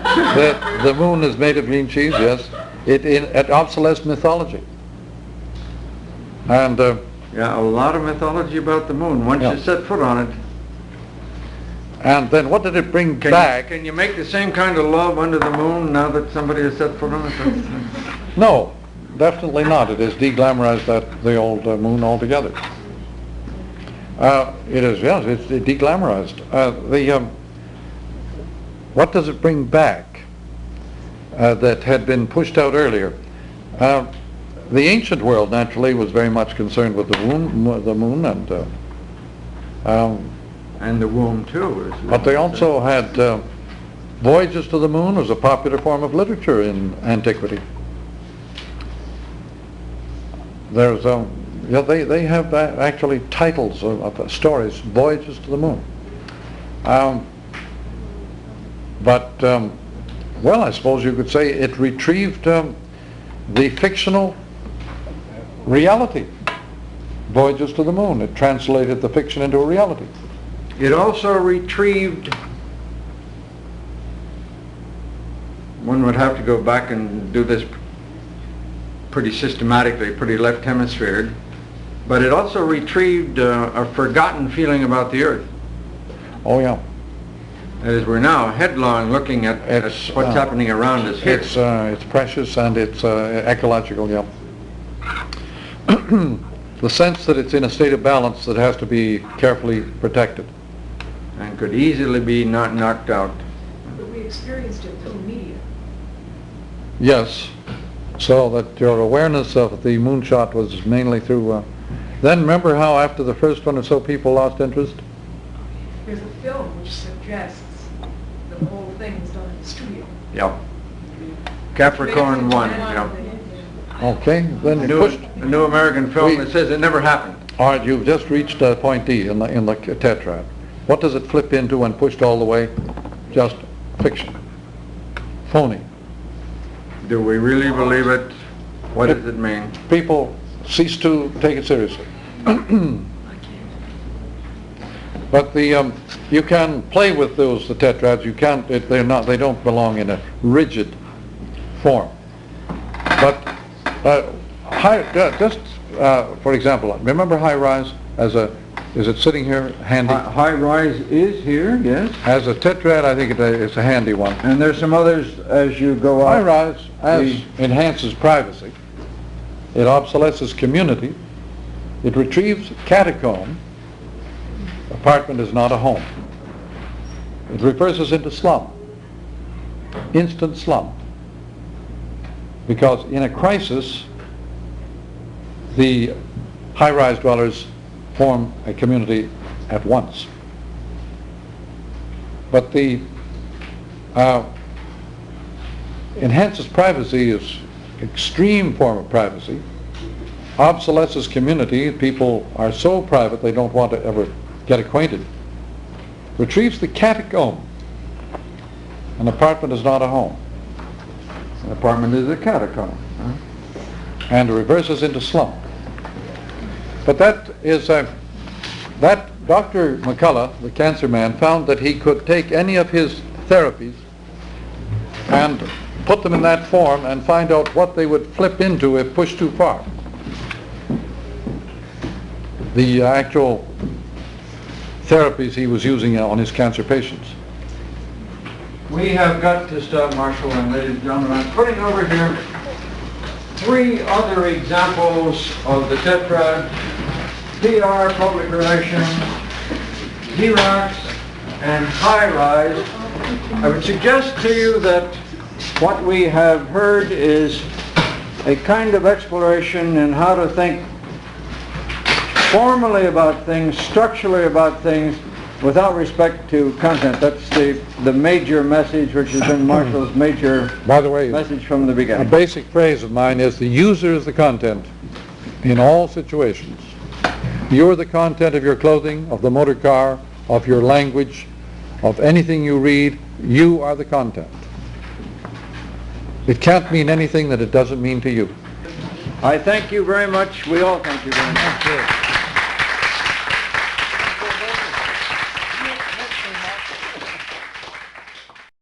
the moon is made of green cheese. Yes, it obsolesced mythology. And yeah, a lot of mythology about the moon. Once you set foot on it. And then what did it bring back? Can you make the same kind of love under the moon now that somebody has set foot on it? No, definitely not. It has deglamorized the old moon altogether. It is, yes, it's deglamorized. What does it bring back that had been pushed out earlier? The ancient world, naturally, was very much concerned with the moon and the womb too. But they also had voyages to the moon was a popular form of literature in antiquity. There's they have actually titles of stories, voyages to the moon. Well, I suppose you could say it retrieved the fictional reality. Voyages to the moon. It translated the fiction into a reality. It also retrieved, one would have to go back and do this pretty systematically, pretty left hemisphered, but it also retrieved a forgotten feeling about the Earth. Oh yeah. As we're now headlong looking at what's happening around us here. It's precious and it's ecological, yeah. The sense that it's in a state of balance that has to be carefully protected. And could easily be not knocked out. But we experienced it through media. Yes, so that your awareness of the moonshot was mainly through... Then remember how after the first one or so people lost interest? There's a film which suggests the whole thing was done in the studio. Yeah. Capricorn 1, yeah. Okay, then A new American film that says it never happened. All right, you've just reached point D in the tetrad. What does it flip into when pushed all the way? Just fiction. Phony. Do we really believe it? What does it mean? People cease to take it seriously. But you can play with the tetrads. You can't. They don't belong in a rigid form. But for example, remember high rise as a. Is it sitting here handy? High rise is here, yes. As a tetrad, I think it's a handy one. And there's some others as you go High out. rise enhances privacy. It obsolesces community. It retrieves catacomb. Apartment is not a home. It refers us into slum. Instant slum. Because in a crisis, the high-rise dwellers form a community at once. But the enhances privacy is extreme form of privacy. Obsolesces community, people are so private they don't want to ever get acquainted. Retrieves the catacomb. An apartment is not a home. An apartment is a catacomb. Huh? And reverses into slum. But that is, that Dr. McCullough, the cancer man, found that he could take any of his therapies and put them in that form and find out what they would flip into if pushed too far. The actual therapies he was using on his cancer patients. We have got to stop, Marshall, and ladies and gentlemen, I'm putting over here 3 other examples of the tetrad: PR, public relations, Xerox, and high-rise. I would suggest to you that what we have heard is a kind of exploration in how to think formally about things, structurally about things, without respect to content. That's the major message, which has been Marshall's major By the way, message from the a beginning. basic phrase of mine is the user is the content in all situations. You're the content of your clothing, of the motor car, of your language, of anything you read. You are the content. It can't mean anything that it doesn't mean to you. I thank you very much. We all thank you very much.